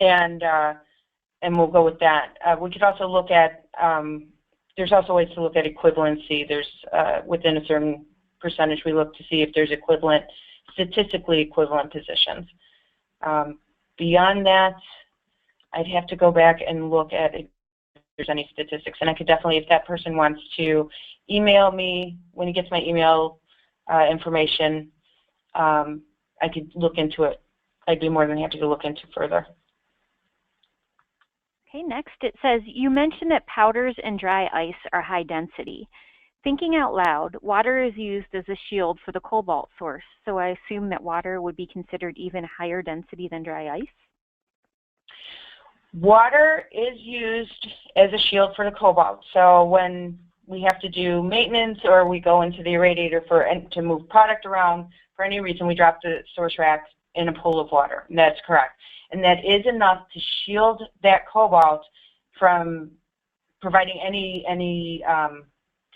we'll go with that. We could also look at, there's also ways to look at equivalency. There's, within a certain percentage, we look to see if there's equivalent, statistically equivalent positions. Beyond that, I'd have to go back and look at if there's any statistics. And I could definitely, if that person wants to email me, when he gets my email information, I could look into it. I'd be more than happy to look into further. Okay, next it says, you mentioned that powders and dry ice are high density. Thinking out loud, water is used as a shield for the cobalt source, so I assume that water would be considered even higher density than dry ice? Water is used as a shield for the cobalt. So when we have to do maintenance or we go into the irradiator to move product around, for any reason we drop the source rack in a pool of water. And that's correct. And that is enough to shield that cobalt from providing any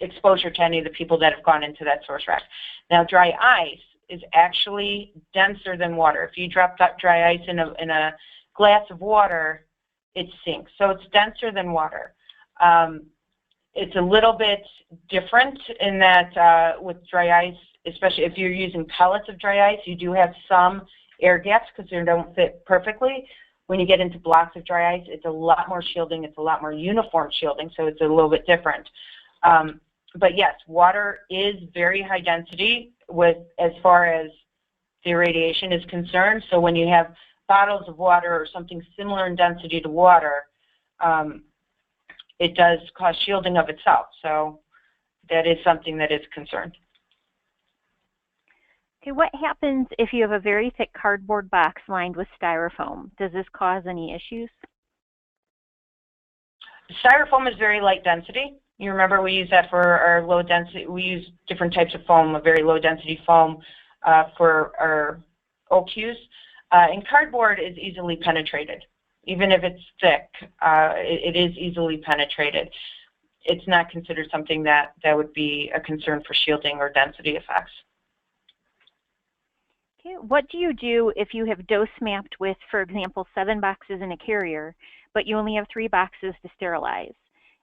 exposure to any of the people that have gone into that source rack. Now, dry ice is actually denser than water. If you drop that dry ice in a glass of water, it sinks. So it's denser than water. It's a little bit different in that with dry ice, especially if you're using pellets of dry ice, you do have some air gaps because they don't fit perfectly. When you get into blocks of dry ice, it's a lot more shielding. It's a lot more uniform shielding, so it's a little bit different. But yes, water is very high density as far as the irradiation is concerned. So when you have bottles of water or something similar in density to water, it does cause shielding of itself. So that is something that is concerned. Okay, what happens if you have a very thick cardboard box lined with styrofoam? Does this cause any issues? Styrofoam is very light density. You remember we use that for our low density, we use different types of foam, a very low density foam for our OQs. And cardboard is easily penetrated. Even if it's thick, it is easily penetrated. It's not considered something that would be a concern for shielding or density effects. Okay, what do you do if you have dose mapped with, for example, 7 boxes in a carrier, but you only have 3 boxes to sterilize?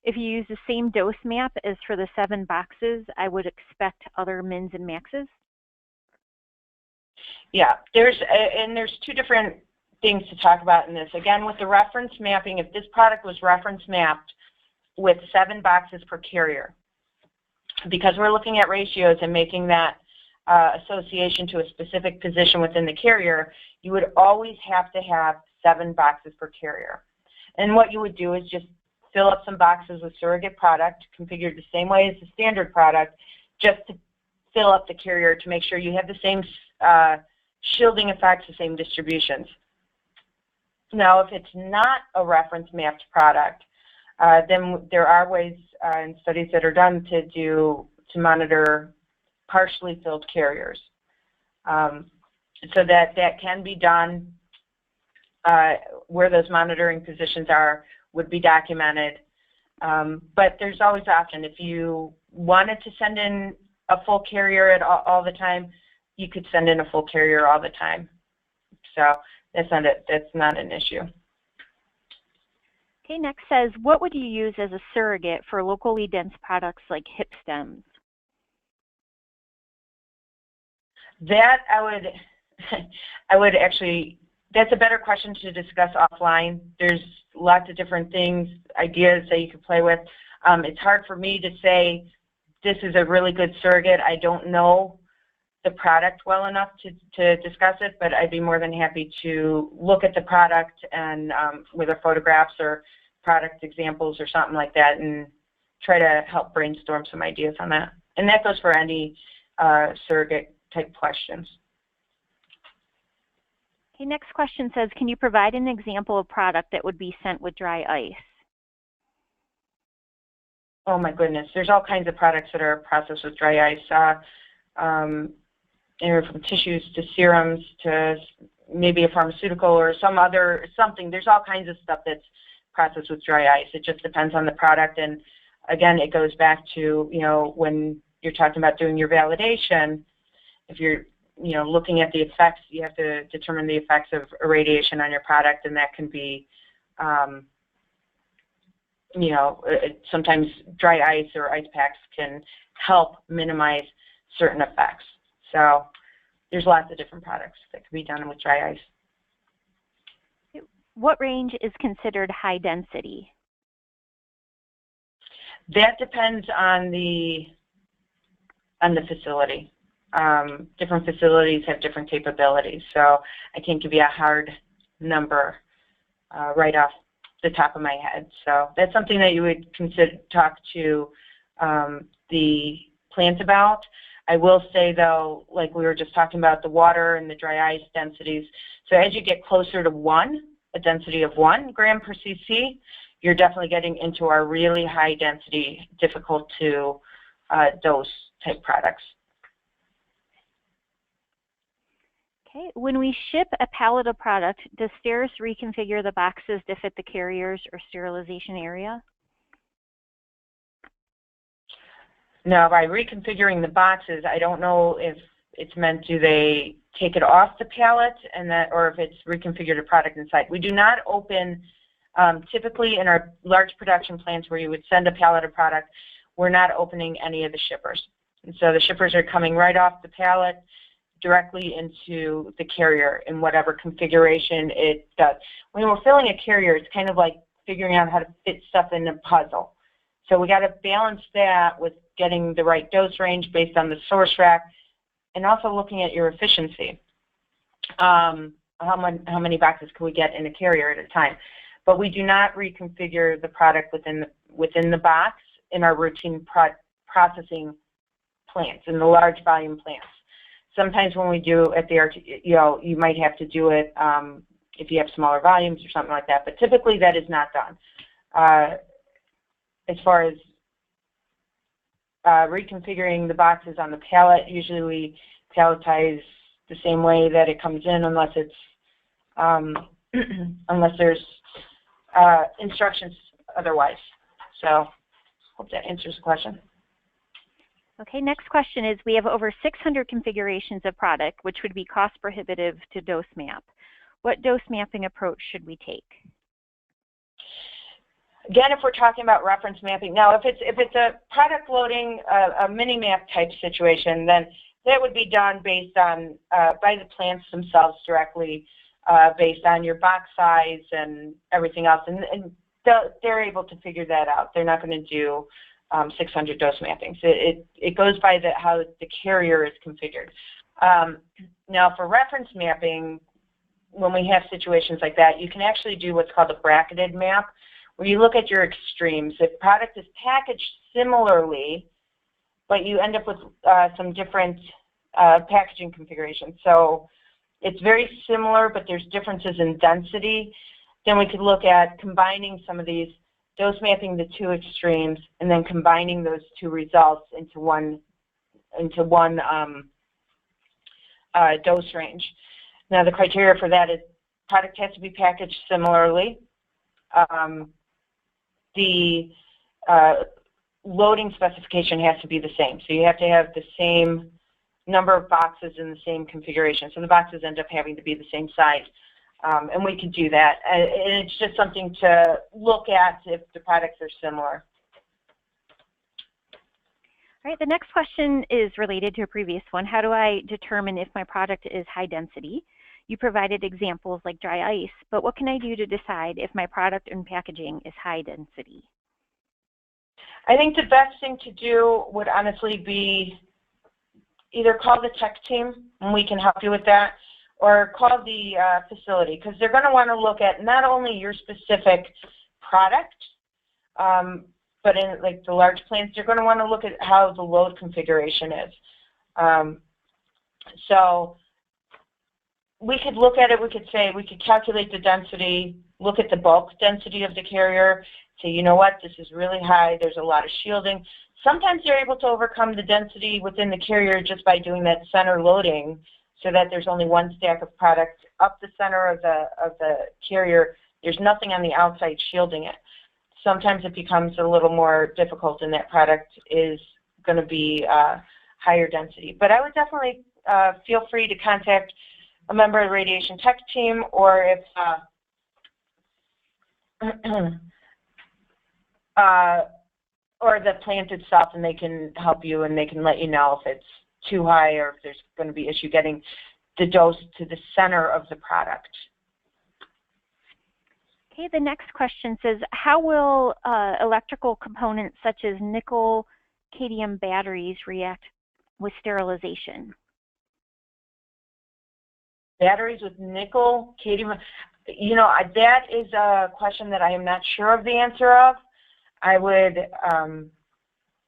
If you use the same dose map as for the 7 boxes, I would expect other mins and maxes? Yeah, there's 2 different things to talk about in this. Again, with the reference mapping, if this product was reference mapped with 7 boxes per carrier, because we're looking at ratios and making that association to a specific position within the carrier, you would always have to have 7 boxes per carrier. And what you would do is just fill up some boxes with surrogate product, configured the same way as the standard product, just to fill up the carrier to make sure you have the same shielding effects, the same distributions. Now, if it's not a reference mapped product, then there are ways and studies that are done to monitor partially filled carriers. So that can be done where those monitoring positions would be documented. But there's always an option. If you wanted to send in a full carrier all the time, you could send in a full carrier all the time. So that's not an issue. Okay, next says, what would you use as a surrogate for locally dense products like hip stems? That I would actually, that's a better question to discuss offline. There's lots of different things, ideas that you could play with. It's hard for me to say this is a really good surrogate. I don't know the product well enough to discuss it, but I'd be more than happy to look at the product and with the photographs or product examples or something like that and try to help brainstorm some ideas on that. And that goes for any surrogate type questions. Okay, next question says, can you provide an example of product that would be sent with dry ice? Oh my goodness, there's all kinds of products that are processed with dry ice. from tissues to serums to maybe a pharmaceutical or something. There's all kinds of stuff that's processed with dry ice. It just depends on the product. And again, it goes back to, when you're talking about doing your validation, if you're, looking at the effects, you have to determine the effects of irradiation on your product, and that can be, sometimes dry ice or ice packs can help minimize certain effects. So there's lots of different products that can be done with dry ice. What range is considered high density? That depends on the facility. Different facilities have different capabilities, so I can't give you a hard number right off the top of my head. So that's something that you would talk to the plant about. I will say, though, like we were just talking about the water and the dry ice densities, so as you get closer to a density of 1 gram per cc, you're definitely getting into our really high density, difficult to dose type products. Okay. When we ship a pallet of product, does STERIS reconfigure the boxes to fit the carriers or sterilization area? Now, by reconfiguring the boxes, I don't know if it's meant, do they take it off the pallet or if it's reconfigured a product inside. We do not open, typically in our large production plants where you would send a pallet of product, we're not opening any of the shippers. And so the shippers are coming right off the pallet directly into the carrier in whatever configuration it does. When we're filling a carrier, it's kind of like figuring out how to fit stuff in a puzzle. So we got to balance that with getting the right dose range based on the source rack, and also looking at your efficiency. How many boxes can we get in a carrier at a time? But we do not reconfigure the product within the box in our routine processing plants, in the large volume plants. Sometimes when we do at the you might have to do it if you have smaller volumes or something like that, but typically that is not done. As far as reconfiguring the boxes on the pallet, usually we palletize the same way that it comes in, unless it's unless there's instructions otherwise. So hope that answers the question. Okay, next question is, we have over 600 configurations of product, which would be cost prohibitive to dose map. What dose mapping approach should we take? Again, if we're talking about reference mapping, now if it's a product loading, a mini map type situation, then that would be done based on by the plants themselves directly, based on your box size and everything else, and they're able to figure that out. They're not going to do 600 dose mappings. It goes by how the carrier is configured. Now, for reference mapping, when we have situations like that, you can actually do what's called a bracketed map, where you look at your extremes. If product is packaged similarly, but you end up with some different packaging configurations. So it's very similar, but there's differences in density. Then we could look at combining some of these, dose mapping the two extremes, and then combining those two results into one dose range. Now, the criteria for that is product has to be packaged similarly. The loading specification has to be the same. So you have to have the same number of boxes in the same configuration. So the boxes end up having to be the same size. And we can do that. And it's just something to look at if the products are similar. All right, the next question is related to a previous one. How do I determine if my product is high density? You provided examples like dry ice, but what can I do to decide if my product and packaging is high density? I think the best thing to do would honestly be either call the tech team, and we can help you with that, or call the facility, because they're going to want to look at not only your specific product, but in like the large plants, they're going to want to look at how the load configuration is. So we could look at it, we could say, we could calculate the density, look at the bulk density of the carrier, say, you know what, this is really high, there's a lot of shielding. Sometimes you're able to overcome the density within the carrier just by doing that center loading so that there's only one stack of product up the center of the carrier. There's nothing on the outside shielding it. Sometimes it becomes a little more difficult and that product is going to be higher density. But I would definitely feel free to contact a member of the radiation tech team, or if or the plant itself, and they can help you and they can let you know if it's too high or if there's going to be issue getting the dose to the center of the product. Okay, the next question says, how will electrical components such as nickel cadmium batteries react with sterilization? Batteries with nickel cadmium, you know, that is a question that I am not sure of the answer of. I would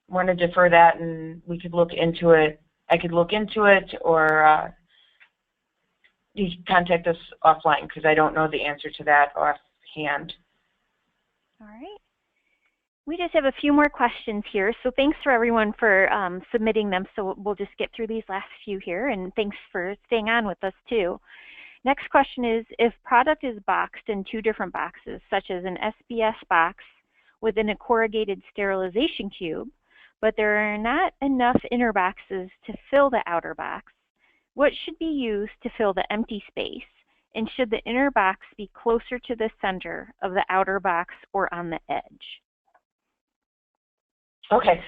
want to defer that, and we could look into it. I could look into it, or you can contact us offline because I don't know the answer to that offhand. All right. We just have a few more questions here, so thanks for everyone for submitting them. So we'll just get through these last few here, and thanks for staying on with us too. Next question is, if product is boxed in two different boxes, such as an SBS box within a corrugated sterilization cube, but there are not enough inner boxes to fill the outer box, what should be used to fill the empty space? And should the inner box be closer to the center of the outer box or on the edge? Okay,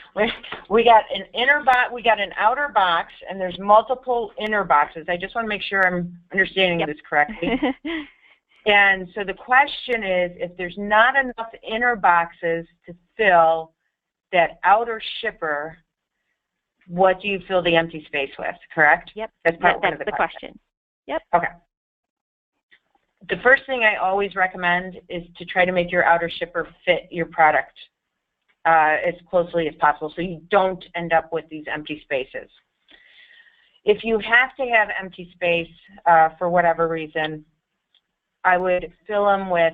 we got an inner box, we got an outer box, and there's multiple inner boxes. I just want to make sure I'm understanding this correctly. And so the question is, if there's not enough inner boxes to fill that outer shipper, what do you fill the empty space with, correct? Yep, that's the question. Yep. Okay. The first thing I always recommend is to try to make your outer shipper fit your product as closely as possible so you don't end up with these empty spaces. If you have to have empty space for whatever reason, I would fill them with,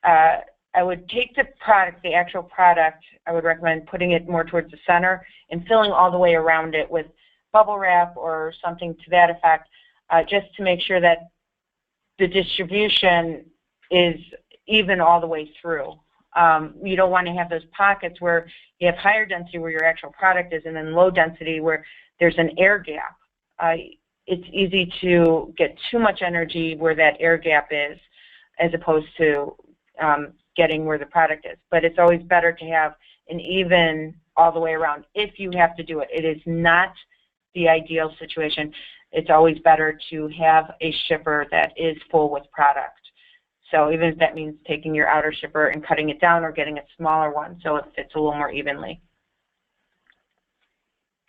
I would take the product, the actual product, I would recommend putting it more towards the center and filling all the way around it with bubble wrap or something to that effect, just to make sure that the distribution is even all the way through. You don't want to have those pockets where you have higher density where your actual product is, and then low density where there's an air gap. It's easy to get too much energy where that air gap is, as opposed to getting where the product is. But it's always better to have an even all the way around if you have to do it. It is not the ideal situation. It's always better to have a shipper that is full with product. So even if that means taking your outer shipper and cutting it down or getting a smaller one so it fits a little more evenly.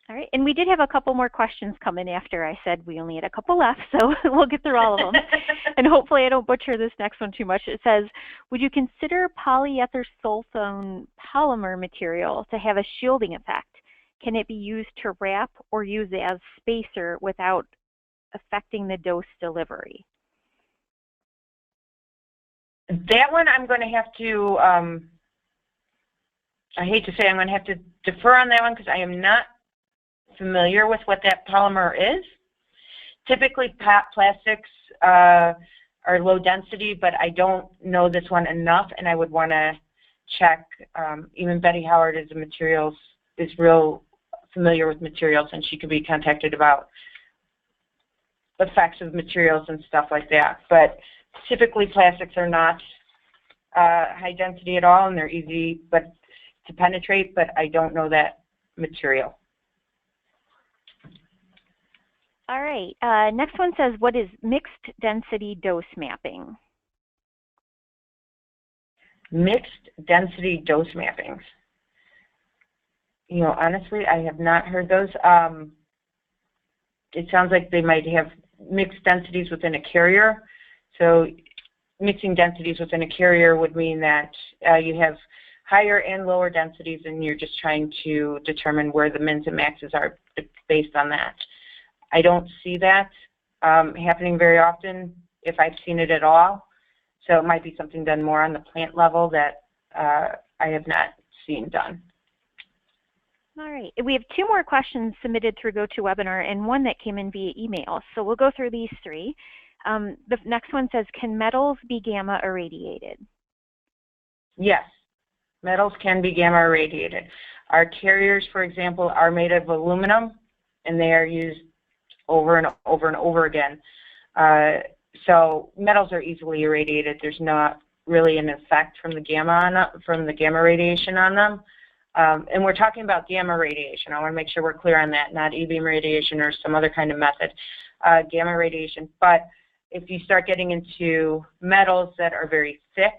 All right, and we did have a couple more questions come in after I said we only had a couple left, so we'll get through all of them. And hopefully I don't butcher this next one too much. It says, would you consider polyether sulfone polymer material to have a shielding effect? Can it be used to wrap or use as spacer without affecting the dose delivery? That one I'm going to have to, I hate to say I'm going to have to defer on that one because I am not familiar with what that polymer is. Typically plastics are low density, but I don't know this one enough, and I would want to check. Even Betty Howard is real familiar with materials, and she could be contacted about effects of materials and stuff like that. But typically plastics are not high density at all, and they're easy to penetrate, but I don't know that material. All right, next one says, what is mixed density dose mapping? Mixed density dose mappings. You know, honestly, I have not heard those. It sounds like they might have mixed densities within a carrier. So mixing densities within a carrier would mean that you have higher and lower densities, and you're just trying to determine where the mins and maxes are based on that. I don't see that happening very often, if I've seen it at all. So it might be something done more on the plant level that I have not seen done. All right, we have 2 more questions submitted through GoToWebinar and 1 that came in via email. So we'll go through these 3. The next one says, can metals be gamma irradiated? Yes, metals can be gamma irradiated. Our carriers, for example, are made of aluminum, and they are used over and over and over again. So metals are easily irradiated. There's not really an effect from the gamma radiation on them. And we're talking about gamma radiation. I want to make sure we're clear on that, not E-beam radiation or some other kind of method. Gamma radiation. But if you start getting into metals that are very thick,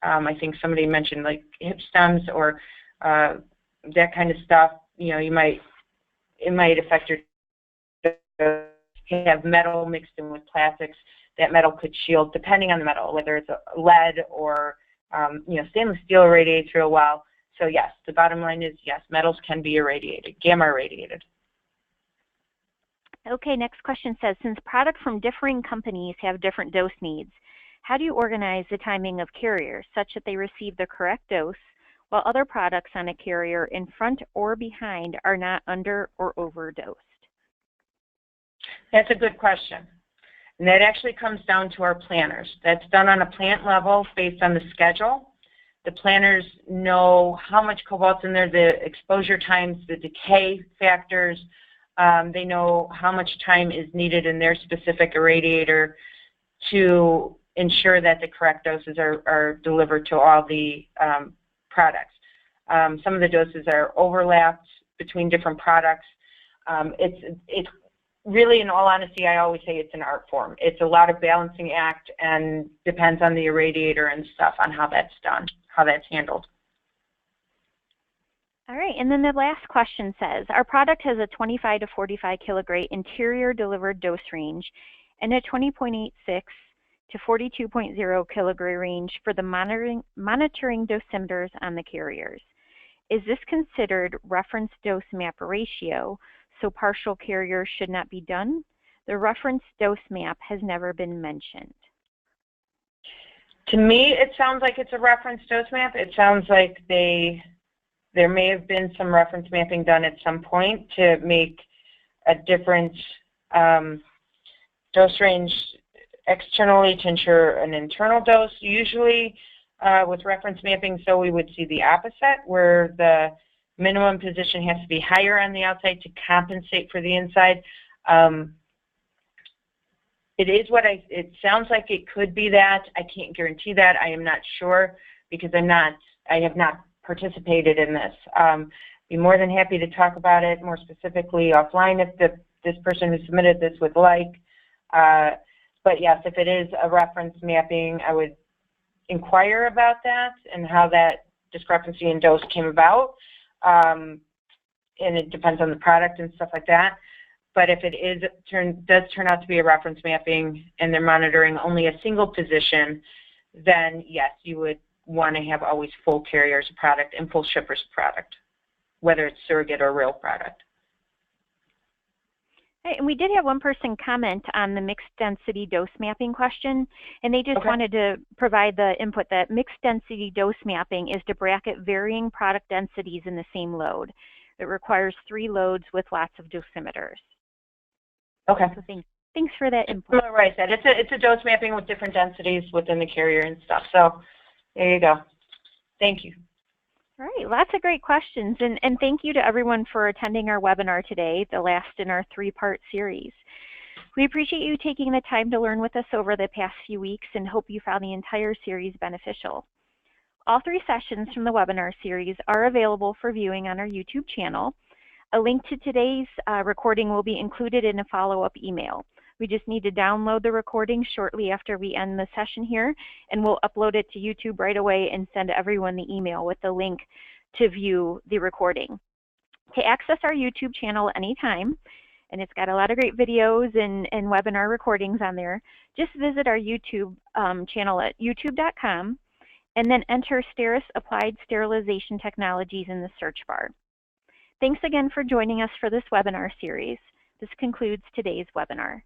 I think somebody mentioned like hip stems or that kind of stuff, you know, it might affect your have metal mixed in with plastics. That metal could shield, depending on the metal, whether it's a lead or you know, stainless steel irradiates real well. So yes, the bottom line is yes, metals can be irradiated, gamma irradiated. Okay, next question says, since products from differing companies have different dose needs, how do you organize the timing of carriers such that they receive the correct dose while other products on a carrier in front or behind are not under or overdosed? That's a good question. And that actually comes down to our planners. That's done on a plant level based on the schedule. The planners know how much cobalt's in there, the exposure times, the decay factors. They know how much time is needed in their specific irradiator to ensure that the correct doses are delivered to all the products. Some of the doses are overlapped between different products. It's really, in all honesty, I always say it's an art form. It's a lot of balancing act and depends on the irradiator and stuff on how that's done, how that's handled. All right, and then the last question says, our product has a 25 to 45 kilogray interior delivered dose range and a 20.86 to 42.0 kilogray range for the monitoring dosimeters on the carriers. Is this considered reference dose map ratio, so partial carriers should not be done? The reference dose map has never been mentioned. To me, it sounds like it's a reference dose map. It sounds like there may have been some reference mapping done at some point to make a different dose range externally to ensure an internal dose. Usually with reference mapping, so we would see the opposite, where the minimum position has to be higher on the outside to compensate for the inside. It sounds like it could be that. I can't guarantee that. I am not sure because I have not participated in this. Be more than happy to talk about it more specifically offline if this person who submitted this would like. But yes, if it is a reference mapping, I would inquire about that and how that discrepancy in dose came about. And it depends on the product and stuff like that. But if it does turn out to be a reference mapping and they're monitoring only a single position, then yes, you would want to have always full carriers of product and full shippers of product, whether it's surrogate or real product. And we did have one person comment on the mixed density dose mapping question, and they just wanted to provide the input that mixed density dose mapping is to bracket varying product densities in the same load. It requires 3 loads with lots of dosimeters. Okay. So thanks for that input. Right, it's a dose mapping with different densities within the carrier and stuff. So there you go. Thank you. All right, lots of great questions, and thank you to everyone for attending our webinar today, the last in our 3-part series. We appreciate you taking the time to learn with us over the past few weeks and hope you found the entire series beneficial. All 3 sessions from the webinar series are available for viewing on our YouTube channel. A link to today's recording will be included in a follow-up email. We just need to download the recording shortly after we end the session here, and we'll upload it to YouTube right away and send everyone the email with the link to view the recording. To access our YouTube channel anytime, and it's got a lot of great videos and webinar recordings on there, just visit our YouTube channel at youtube.com and then enter STERIS Applied Sterilization Technologies in the search bar. Thanks again for joining us for this webinar series. This concludes today's webinar.